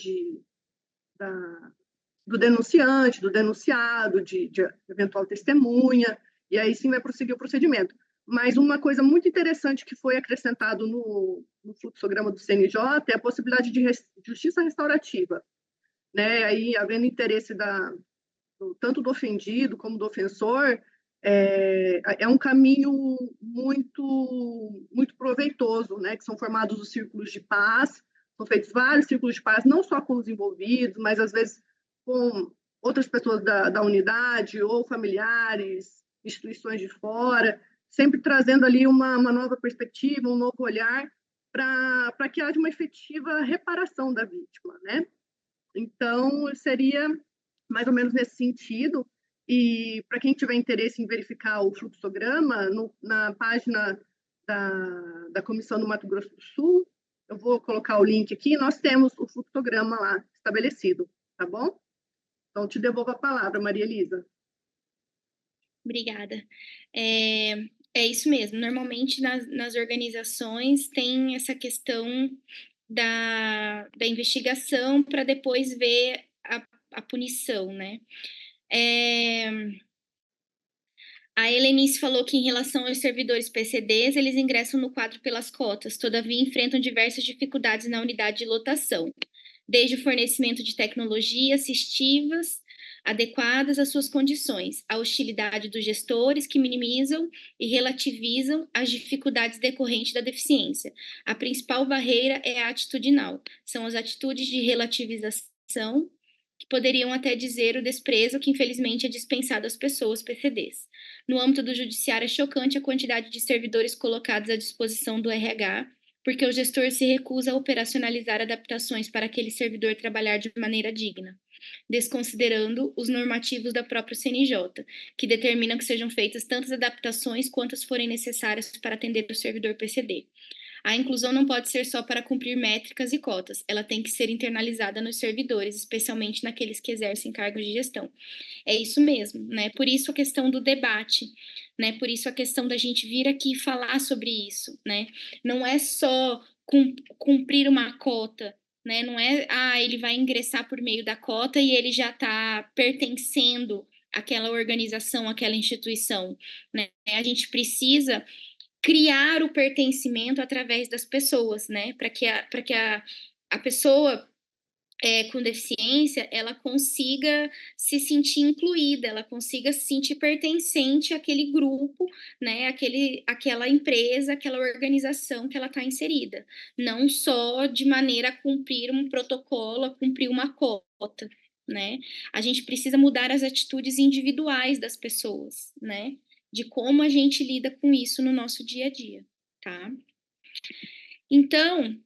do denunciante, do denunciado, de eventual testemunha, e aí sim vai prosseguir o procedimento. Mas uma coisa muito interessante que foi acrescentado no fluxograma do CNJ é a possibilidade de justiça restaurativa, né? Aí, havendo interesse tanto do ofendido como do ofensor, é um caminho muito proveitoso, né? Que são formados os círculos de paz, são feitos vários círculos de paz, não só com os envolvidos, mas às vezes com outras pessoas da unidade ou familiares, instituições de fora, sempre trazendo ali uma nova perspectiva, um novo olhar para que haja uma efetiva reparação da vítima, né? Então, seria mais ou menos nesse sentido. E para quem tiver interesse em verificar o fluxograma, na página da Comissão do Mato Grosso do Sul, eu vou colocar o link aqui, nós temos o fluxograma lá estabelecido, tá bom? Então, te devolvo a palavra, Maria Elisa. Obrigada. É isso mesmo. Normalmente, nas organizações, tem essa questão da investigação para depois ver a punição, né? A Helenice falou que, em relação aos servidores PCDs, eles ingressam no quadro pelas cotas, todavia enfrentam diversas dificuldades na unidade de lotação, desde o fornecimento de tecnologia assistivas adequadas às suas condições, a hostilidade dos gestores que minimizam e relativizam as dificuldades decorrentes da deficiência. A principal barreira é a atitudinal, são as atitudes de relativização, que poderiam até dizer o desprezo que infelizmente é dispensado às pessoas PCDs. No âmbito do judiciário é chocante a quantidade de servidores colocados à disposição do RH, porque o gestor se recusa a operacionalizar adaptações para aquele servidor trabalhar de maneira digna, desconsiderando os normativos da própria CNJ, que determinam que sejam feitas tantas adaptações quantas forem necessárias para atender o servidor PCD. A inclusão não pode ser só para cumprir métricas e cotas, ela tem que ser internalizada nos servidores, especialmente naqueles que exercem cargos de gestão. É isso mesmo, né? Por isso a questão do debate, né? Por isso a questão da gente vir aqui falar sobre isso, né? Não é só cumprir uma cota, né? Não é, ele vai ingressar por meio da cota e ele já está pertencendo àquela organização, àquela instituição, né? A gente precisa criar o pertencimento através das pessoas, né? Para que a pessoa com deficiência, ela consiga se sentir incluída, ela consiga se sentir pertencente àquele grupo, né? Aquela empresa, aquela organização que ela está inserida. Não só de maneira a cumprir um protocolo, a cumprir uma cota, né? A gente precisa mudar as atitudes individuais das pessoas, né? De como a gente lida com isso no nosso dia a dia, tá? Então,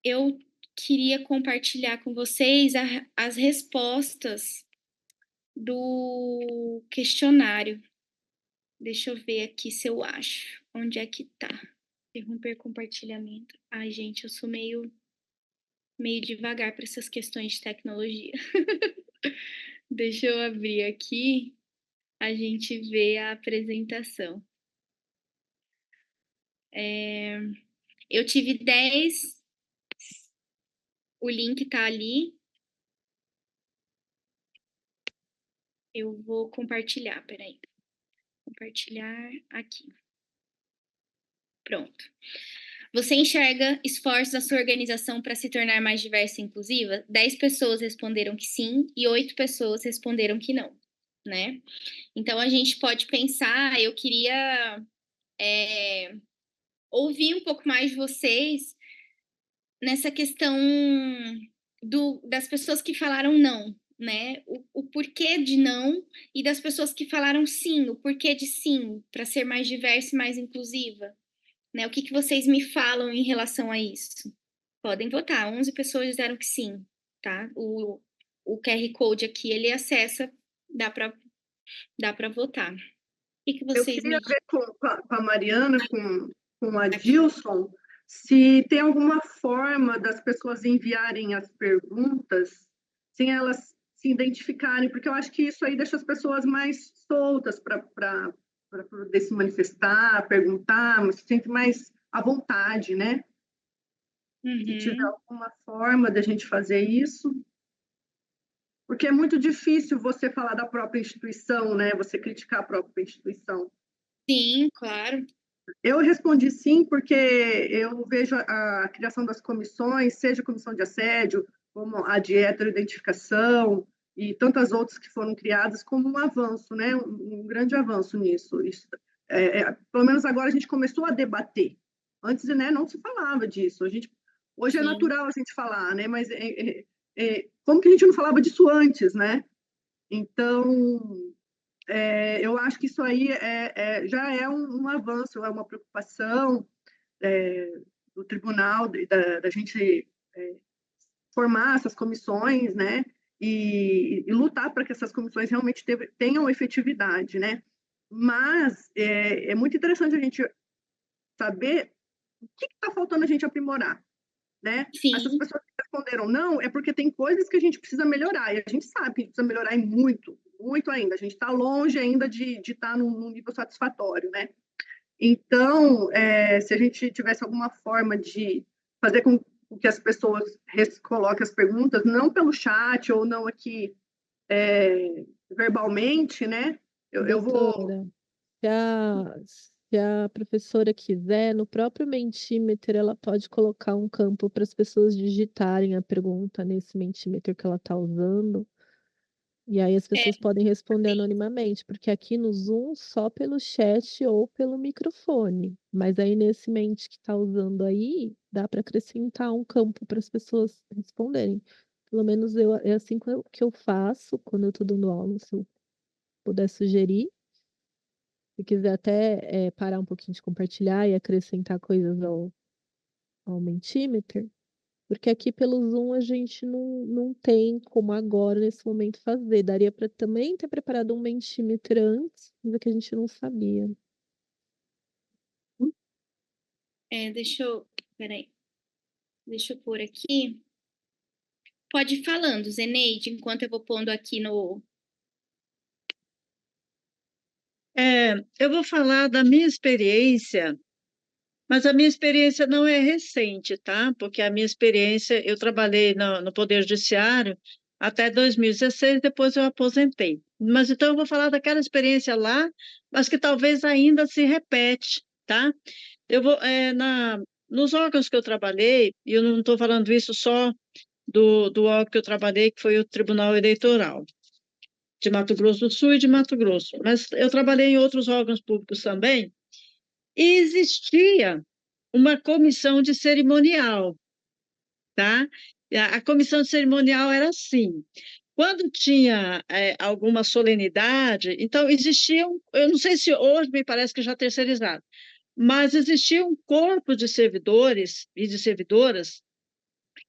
eu queria compartilhar com vocês as respostas do questionário. Deixa eu ver aqui se eu acho. Onde é que tá? Interromper compartilhamento. Ai, gente, eu sou meio devagar para essas questões de tecnologia. Deixa eu abrir aqui. A gente vê a apresentação. Eu tive 10, o link tá ali. Eu vou compartilhar, peraí. Compartilhar aqui. Pronto. Você enxerga esforços da sua organização para se tornar mais diversa e inclusiva? 10 pessoas responderam que sim e 8 pessoas responderam que não, né? Então, a gente pode pensar, eu queria ouvir um pouco mais de vocês nessa questão das pessoas que falaram não, né? O porquê de não e das pessoas que falaram sim, o porquê de sim, para ser mais diversa e mais inclusiva. Né? O que vocês me falam em relação a isso? Podem votar. 11 pessoas disseram que sim, tá? O QR Code aqui, ele acessa, dá para votar. O que vocês Eu queria ver com a Mariana, com o Adilson, se tem alguma forma das pessoas enviarem as perguntas sem elas se identificarem, porque eu acho que isso aí deixa as pessoas mais soltas para poder se manifestar, perguntar, mas se sente mais à vontade, né? Se tiver alguma forma de a gente fazer isso. Porque é muito difícil você falar da própria instituição, né? Você criticar a própria instituição. Sim, claro. Eu respondi sim, porque eu vejo a criação das comissões, seja a comissão de assédio, como a de heteroidentificação e tantas outras que foram criadas, como um avanço, né? Um grande avanço nisso. Pelo menos agora a gente começou a debater. Antes, né, não se falava disso. Hoje é natural a gente falar, né? Mas como que a gente não falava disso antes, né? Então, eu acho que isso aí já é um avanço, é uma preocupação do tribunal, da gente formar essas comissões, né? E lutar para que essas comissões realmente tenham efetividade, né? Mas é muito interessante a gente saber o que está faltando a gente aprimorar, né? Essas pessoas que responderam não é porque tem coisas que a gente precisa melhorar, e a gente sabe que a gente precisa melhorar muito, muito ainda. A gente está longe ainda de estar num nível satisfatório, né? Então, se a gente tivesse alguma forma de fazer com que as pessoas coloquem as perguntas, não pelo chat ou não aqui verbalmente, né? Eu vou... Se a professora quiser, no próprio Mentimeter, ela pode colocar um campo para as pessoas digitarem a pergunta nesse Mentimeter que ela está usando. E aí as pessoas podem responder anonimamente, porque aqui no Zoom só pelo chat ou pelo microfone. Mas aí nesse Mente que está usando aí, dá para acrescentar um campo para as pessoas responderem. Pelo menos é assim que eu faço quando eu estou dando aula, se eu puder sugerir. Se quiser até parar um pouquinho de compartilhar e acrescentar coisas ao Mentimeter, porque aqui pelo Zoom a gente não tem como agora, nesse momento, fazer. Daria para também ter preparado um Mentimeter antes, mas é que a gente não sabia. Peraí. Deixa eu pôr aqui. Pode ir falando, Zeneide, enquanto eu vou pondo aqui no... Eu vou falar da minha experiência, mas a minha experiência não é recente, tá? Porque a minha experiência, eu trabalhei no Poder Judiciário até 2016, depois eu aposentei. Mas então eu vou falar daquela experiência lá, mas que talvez ainda se repete, tá? Eu vou, nos órgãos que eu trabalhei, e eu não estou falando isso só do órgão que eu trabalhei, que foi o Tribunal Eleitoral de Mato Grosso do Sul e de Mato Grosso, mas eu trabalhei em outros órgãos públicos também, e existia uma comissão de cerimonial, tá? A comissão de cerimonial era assim, quando tinha alguma solenidade, então existia, eu não sei se hoje me parece que já terceirizado, mas existia um corpo de servidores e de servidoras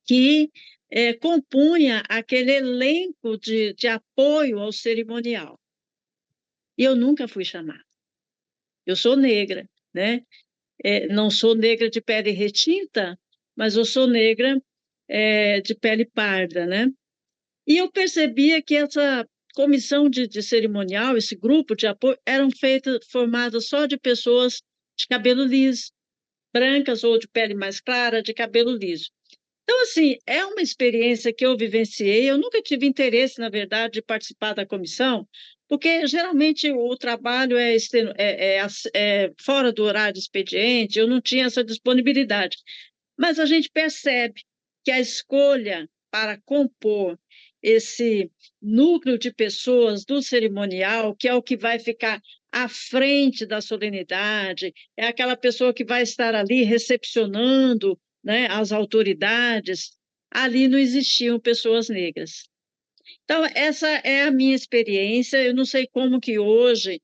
que compunha aquele elenco de apoio ao cerimonial. E eu nunca fui chamada. Eu sou negra, né? Não sou negra de pele retinta, mas eu sou negra de pele parda, né? E eu percebia que essa comissão de cerimonial, esse grupo de apoio, formadas só de pessoas de cabelo liso, brancas ou de pele mais clara, de cabelo liso. Então, assim, é uma experiência que eu vivenciei. Eu nunca tive interesse, na verdade, de participar da comissão, porque geralmente o trabalho é fora do horário de expediente, eu não tinha essa disponibilidade. Mas a gente percebe que a escolha para compor esse núcleo de pessoas do cerimonial, que é o que vai ficar à frente da solenidade, é aquela pessoa que vai estar ali recepcionando, né, as autoridades, ali não existiam pessoas negras. Então, essa é a minha experiência. Eu não sei como que hoje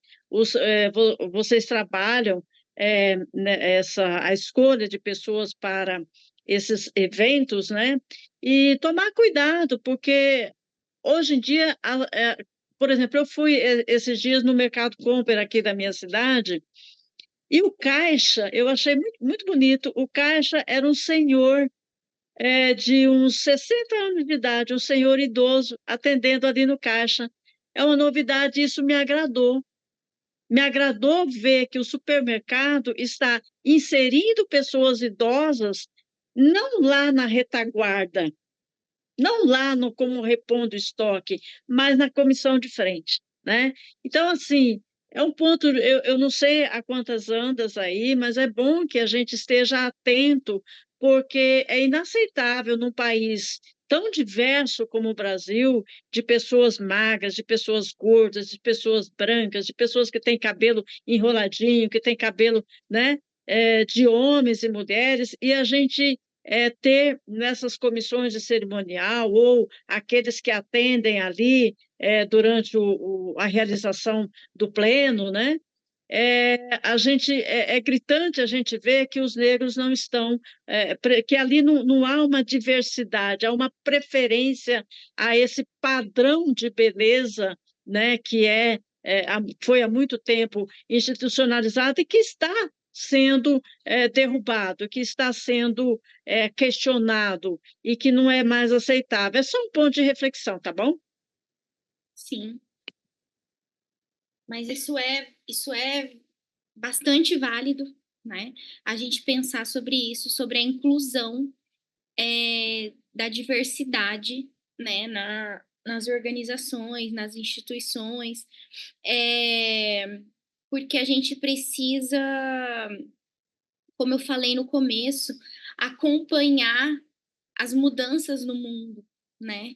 vocês trabalham a escolha de pessoas para esses eventos, né? E tomar cuidado, porque hoje em dia, por exemplo, eu fui esses dias no Mercado Comper aqui da minha cidade, e o caixa, eu achei muito, muito bonito. O caixa era um senhor de uns 60 anos de idade, um senhor idoso, atendendo ali no caixa. É uma novidade, isso me agradou. Me agradou ver que o supermercado está inserindo pessoas idosas, não lá na retaguarda, não lá no como repondo estoque, mas na comissão de frente, né? Então, assim, é um ponto, eu não sei a quantas andas aí, mas é bom que a gente esteja atento, porque é inaceitável num país tão diverso como o Brasil, de pessoas magras, de pessoas gordas, de pessoas brancas, de pessoas que têm cabelo enroladinho, que têm cabelo, né, de homens e mulheres, e a gente ter nessas comissões de cerimonial ou aqueles que atendem ali durante a realização do pleno, né? É gritante a gente ver que os negros não estão, que ali não há uma diversidade, há uma preferência a esse padrão de beleza, né, que foi há muito tempo institucionalizado e que está sendo derrubado, que está sendo questionado e que não é mais aceitável. É só um ponto de reflexão, tá bom? Sim. Mas isso é bastante válido, né? A gente pensar sobre isso, sobre a inclusão da diversidade, né? Nas organizações, nas instituições, porque a gente precisa, como eu falei no começo, acompanhar as mudanças no mundo, né?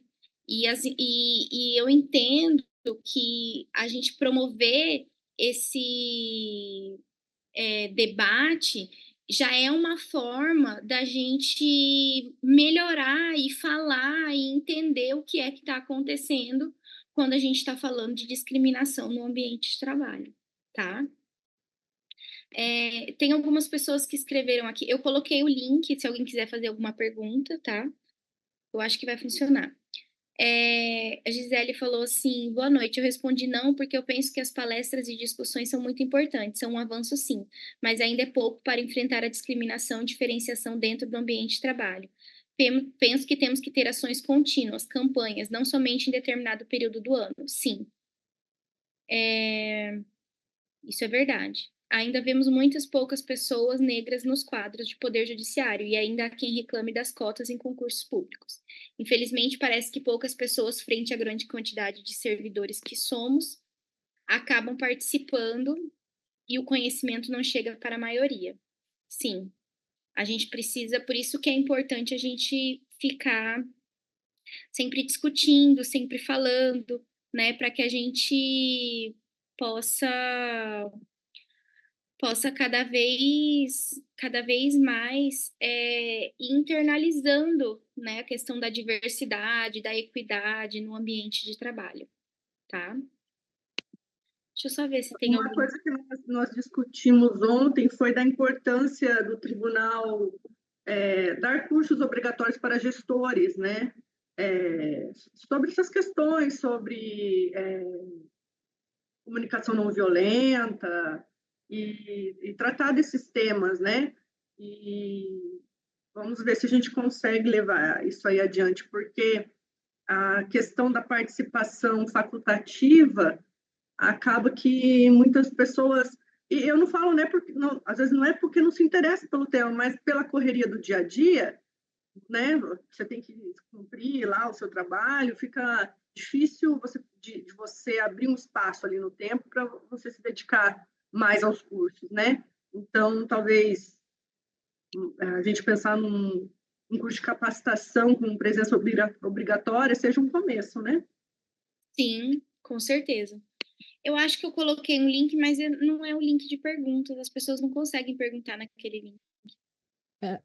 E eu entendo que a gente promover esse debate já é uma forma da gente melhorar e falar e entender o que é que está acontecendo quando a gente está falando de discriminação no ambiente de trabalho, tá? Tem algumas pessoas que escreveram aqui. Eu coloquei o link, se alguém quiser fazer alguma pergunta, tá? Eu acho que vai funcionar. A Gisele falou assim, boa noite, eu respondi não, porque eu penso que as palestras e discussões são muito importantes, são um avanço sim, mas ainda é pouco para enfrentar a discriminação e diferenciação dentro do ambiente de trabalho. Penso que temos que ter ações contínuas, campanhas, não somente em determinado período do ano, sim. Isso é verdade. Ainda vemos muitas poucas pessoas negras nos quadros de poder judiciário e ainda há quem reclame das cotas em concursos públicos. Infelizmente, parece que poucas pessoas, frente à grande quantidade de servidores que somos, acabam participando e o conhecimento não chega para a maioria. Sim, a gente precisa, por isso que é importante a gente ficar sempre discutindo, sempre falando, né, para que a gente possa cada vez mais ir internalizando, né, a questão da diversidade, da equidade no ambiente de trabalho, tá? Deixa eu só ver se tem Uma coisa que nós discutimos ontem foi da importância do tribunal dar cursos obrigatórios para gestores, né? Sobre essas questões, sobre comunicação não violenta, e tratar desses temas, né? E vamos ver se a gente consegue levar isso aí adiante, porque a questão da participação facultativa acaba que muitas pessoas, e eu não falo, né, porque às vezes não é porque não se interessa pelo tema, mas pela correria do dia a dia, né, você tem que cumprir lá o seu trabalho, fica difícil de você abrir um espaço ali no tempo para você se dedicar mais aos cursos, né? Então, talvez a gente pensar um curso de capacitação com presença obrigatória seja um começo, né? Sim, com certeza. Eu acho que eu coloquei um link, mas não é o link de perguntas. As pessoas não conseguem perguntar naquele link.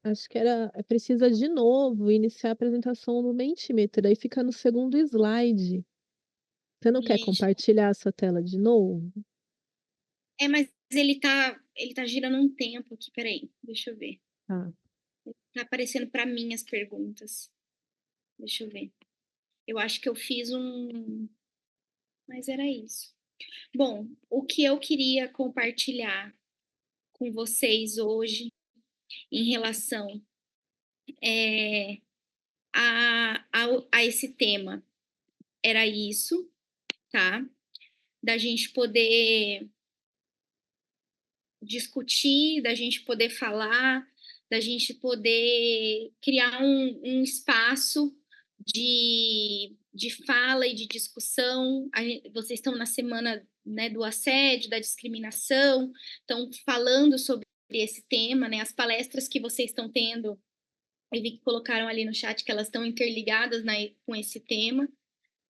Acho que precisa de novo iniciar a apresentação no Mentimeter, aí fica no segundo slide. Você não quer Ixi. compartilhar a sua tela de novo? Mas ele tá girando um tempo aqui, peraí, deixa eu ver. Tá. Tá aparecendo para mim as perguntas. Deixa eu ver. Eu acho que eu fiz mas era isso. Bom, o que eu queria compartilhar com vocês hoje em relação a esse tema era isso, tá? Da gente poder discutir, da gente poder falar, da gente poder criar um espaço de fala e de discussão. Vocês estão na semana, né, do assédio, da discriminação, estão falando sobre esse tema, né? As palestras que vocês estão tendo, eu vi que colocaram ali no chat que elas estão interligadas, né, com esse tema,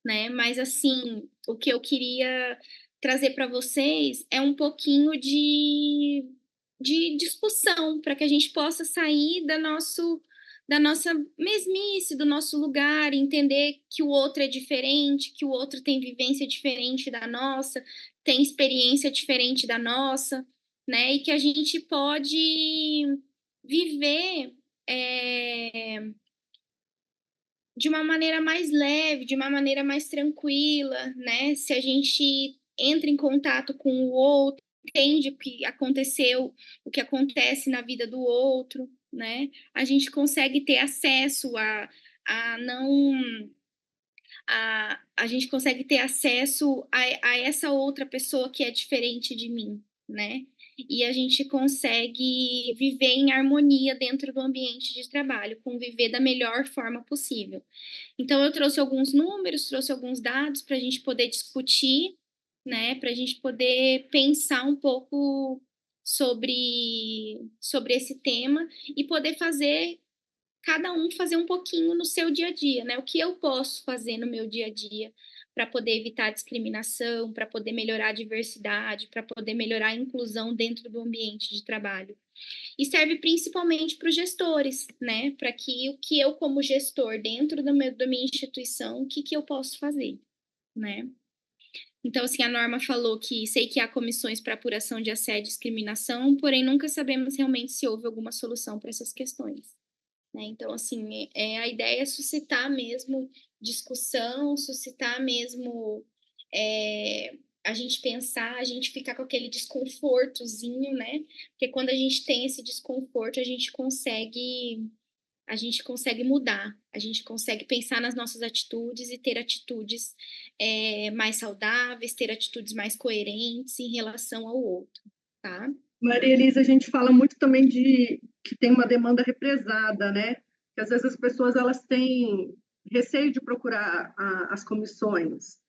né? Mas assim, o que eu queria trazer para vocês é um pouquinho de discussão, para que a gente possa sair da nossa mesmice, do nosso lugar, entender que o outro é diferente, que o outro tem vivência diferente da nossa, tem experiência diferente da nossa, né? E que a gente pode viver de uma maneira mais leve, de uma maneira mais tranquila, né? Se a gente entra em contato com o outro, entende o que aconteceu, o que acontece na vida do outro, né? A gente consegue ter acesso a gente consegue ter acesso a essa outra pessoa que é diferente de mim, né? E a gente consegue viver em harmonia dentro do ambiente de trabalho, conviver da melhor forma possível. Então, eu trouxe alguns números, trouxe alguns dados para a gente poder discutir, né? Para a gente poder pensar um pouco sobre esse tema e poder cada um fazer um pouquinho no seu dia a dia, né? O que eu posso fazer no meu dia a dia para poder evitar a discriminação, para poder melhorar a diversidade, para poder melhorar a inclusão dentro do ambiente de trabalho. E serve principalmente para os gestores, né? Para que o que eu, como gestor, dentro da minha instituição, o que eu posso fazer, né? Então, assim, a Norma falou que sei que há comissões para apuração de assédio e discriminação, porém nunca sabemos realmente se houve alguma solução para essas questões. Né? Então, assim, a ideia é suscitar mesmo discussão, suscitar mesmo a gente pensar, a gente ficar com aquele desconfortozinho, né? Porque quando a gente tem esse desconforto, a gente consegue mudar, a gente consegue pensar nas nossas atitudes e ter atitudes mais saudáveis, ter atitudes mais coerentes em relação ao outro, tá? Maria Elisa, a gente fala muito também que tem uma demanda represada, né? Que às vezes as pessoas elas têm receio de procurar as comissões,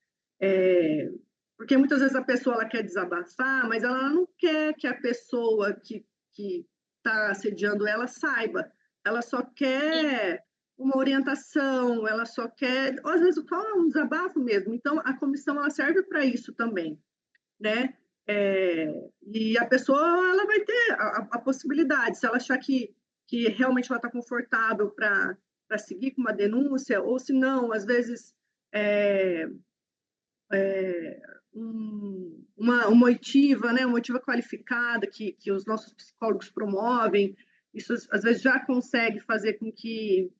porque muitas vezes a pessoa ela quer desabafar, mas ela não quer que a pessoa que está assediando ela saiba, ela só quer uma orientação, ela só quer, ou às vezes só um desabafo mesmo. Então a comissão ela serve para isso também, né? E a pessoa ela vai ter a possibilidade, se ela achar que realmente ela está confortável para seguir com uma denúncia, ou se não, às vezes uma oitiva, né, uma oitiva qualificada que os nossos psicólogos promovem, isso às vezes já consegue fazer com que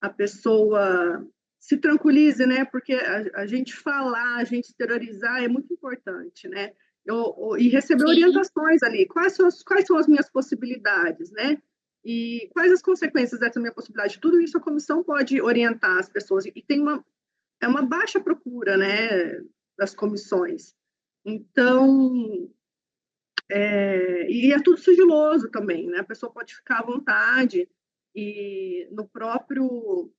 a pessoa se tranquilize, né, porque a gente falar, a gente exteriorizar é muito importante, né? E receber orientações ali, quais são as minhas possibilidades, né? E quais as consequências dessa minha possibilidade? Tudo isso a comissão pode orientar as pessoas, e tem uma baixa procura, né, das comissões. Então, e é tudo sigiloso também, né? A pessoa pode ficar à vontade e no próprio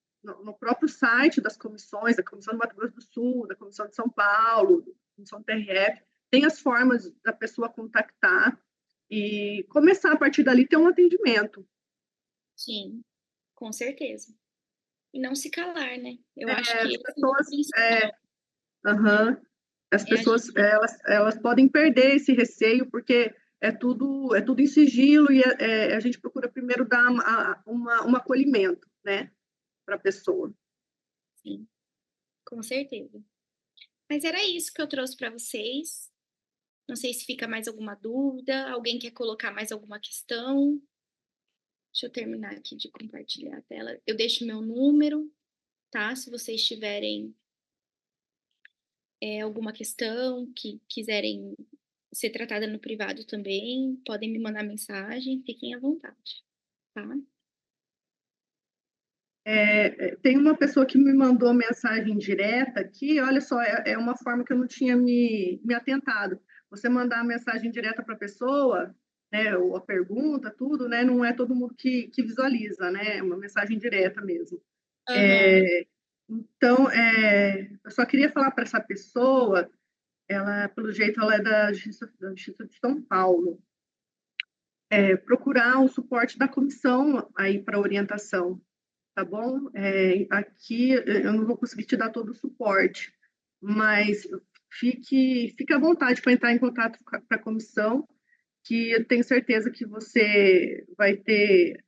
site das comissões, da Comissão do Mato Grosso do Sul, da Comissão de São Paulo, da Comissão TRF, tem as formas da pessoa contactar e começar a partir dali ter um atendimento. Sim, com certeza. E não se calar, né? Eu acho As que esse é o pessoas, principal. as É a pessoas gente elas podem perder esse receio, porque é tudo em sigilo e a gente procura primeiro dar um acolhimento, né, para a pessoa. sim, com certeza. Mas era isso que eu trouxe para vocês. Não sei se fica mais alguma dúvida, alguém quer colocar mais alguma questão? Deixa eu terminar aqui de compartilhar a tela. Eu deixo meu número, tá? Se vocês tiverem alguma questão que quiserem ser tratada no privado também, podem me mandar mensagem, fiquem à vontade, tá? Tem uma pessoa que me mandou mensagem direta aqui, olha só, é uma forma que eu não tinha me atentado. Você mandar a mensagem direta para a pessoa, né, ou a pergunta, tudo, né, não é todo mundo que visualiza, né, é uma mensagem direta mesmo. Aham. Então, eu só queria falar para essa pessoa, pelo jeito, ela é da Justiça de São Paulo, procurar o suporte da comissão aí para orientação, tá bom? Aqui eu não vou conseguir te dar todo o suporte, mas fique à vontade para entrar em contato com a comissão, que eu tenho certeza que você vai ter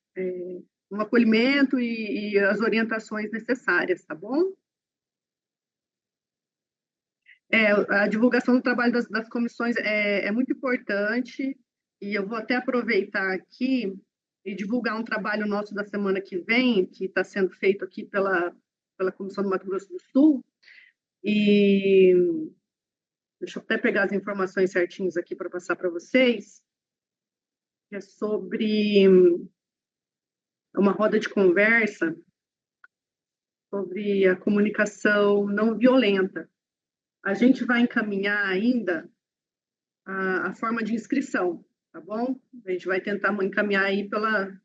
um acolhimento e as orientações necessárias, tá bom? A divulgação do trabalho das comissões é muito importante, e eu vou até aproveitar aqui e divulgar um trabalho nosso da semana que vem, que está sendo feito aqui pela Comissão do Mato Grosso do Sul, e deixa eu até pegar as informações certinhas aqui para passar para vocês, que é sobre uma roda de conversa sobre a comunicação não violenta. A gente vai encaminhar ainda a forma de inscrição, tá bom? A gente vai tentar encaminhar aí pela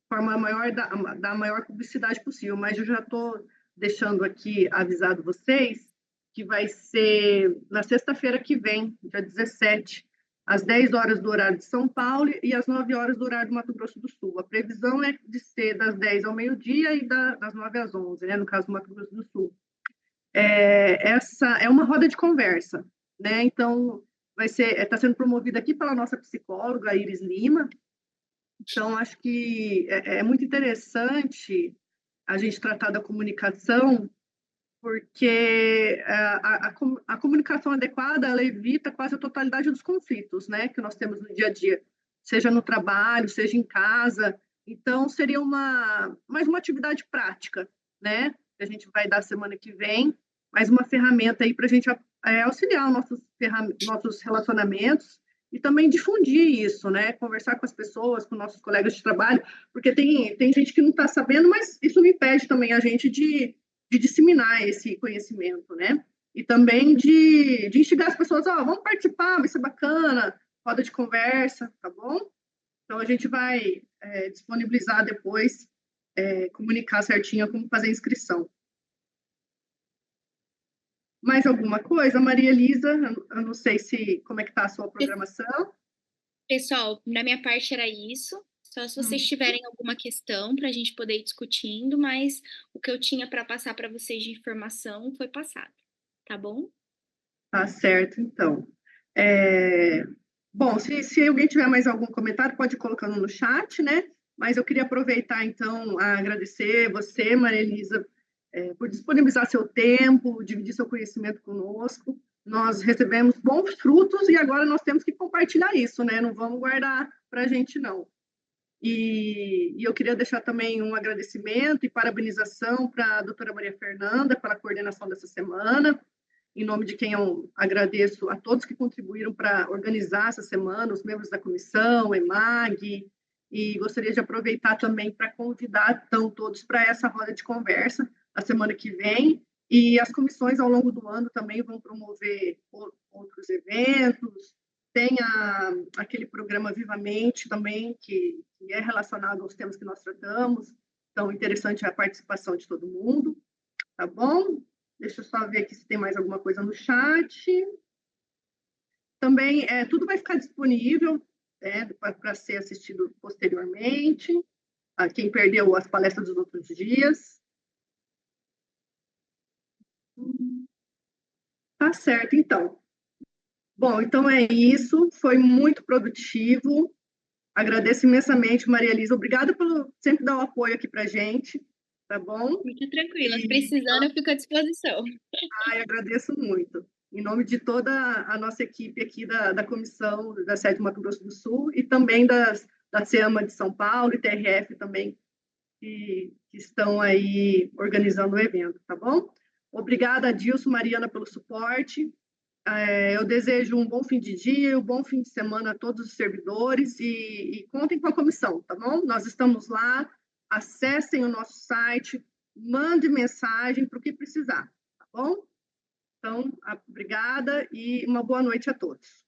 forma maior, da maior publicidade possível, mas eu já estou deixando aqui avisado vocês que vai ser na sexta-feira que vem, dia 17, às 10 horas do horário de São Paulo e às 9 horas do horário do Mato Grosso do Sul. A previsão é de ser das 10 ao meio-dia e das 9 às 11, né, no caso do Mato Grosso do Sul. Essa é uma roda de conversa, né? Então, está sendo promovida aqui pela nossa psicóloga, Iris Lima. Então, acho que é muito interessante a gente tratar da comunicação, porque a comunicação adequada, ela evita quase a totalidade dos conflitos, né, que nós temos no dia a dia, seja no trabalho, seja em casa. Então, seria mais uma atividade prática, né, que a gente vai dar semana que vem, mais uma ferramenta aí para a gente auxiliar nossos relacionamentos e também difundir isso, né, conversar com as pessoas, com nossos colegas de trabalho, porque tem gente que não está sabendo, mas isso não impede também a gente de disseminar esse conhecimento, né? E também de instigar as pessoas, vamos participar, vai ser bacana, roda de conversa, tá bom? Então, a gente vai disponibilizar depois, comunicar certinho como fazer a inscrição. Mais alguma coisa? Maria Elisa, eu não sei como é que está a sua programação. Pessoal, da minha parte era isso. Só se vocês tiverem alguma questão para a gente poder ir discutindo, mas o que eu tinha para passar para vocês de informação foi passado, tá bom? Tá certo, então. Bom, se alguém tiver mais algum comentário, pode ir colocando no chat, né? Mas eu queria aproveitar, então, a agradecer você, Maria Elisa, por disponibilizar seu tempo, dividir seu conhecimento conosco. Nós recebemos bons frutos e agora nós temos que compartilhar isso, né? Não vamos guardar para a gente, não. E eu queria deixar também um agradecimento e parabenização para a doutora Maria Fernanda pela coordenação dessa semana, em nome de quem eu agradeço a todos que contribuíram para organizar essa semana, os membros da comissão, EMAG, e gostaria de aproveitar também para convidar então, todos para essa roda de conversa a semana que vem, e as comissões ao longo do ano também vão promover outros eventos, tem aquele programa Vivamente também, que e é relacionado aos temas que nós tratamos. Então, interessante a participação de todo mundo, tá bom? Deixa eu só ver aqui se tem mais alguma coisa no chat. Também, tudo vai ficar disponível, para ser assistido posteriormente, a quem perdeu as palestras dos outros dias. Tá certo, então. Bom, então é isso, foi muito produtivo. Agradeço imensamente, Maria Elisa. Obrigada por sempre dar o apoio aqui para a gente, tá bom? Fique tranquila, precisando, eu fico à disposição. Ai, agradeço muito. Em nome de toda a nossa equipe aqui da comissão da sede do Mato Grosso do Sul e também da SEAMA de São Paulo e TRF também, que estão aí organizando o evento, tá bom? Obrigada, Adilson, Mariana, pelo suporte. Eu desejo um bom fim de dia, um bom fim de semana a todos os servidores e contem com a comissão, tá bom? Nós estamos lá, acessem o nosso site, mandem mensagem para o que precisar, tá bom? Então, obrigada e uma boa noite a todos.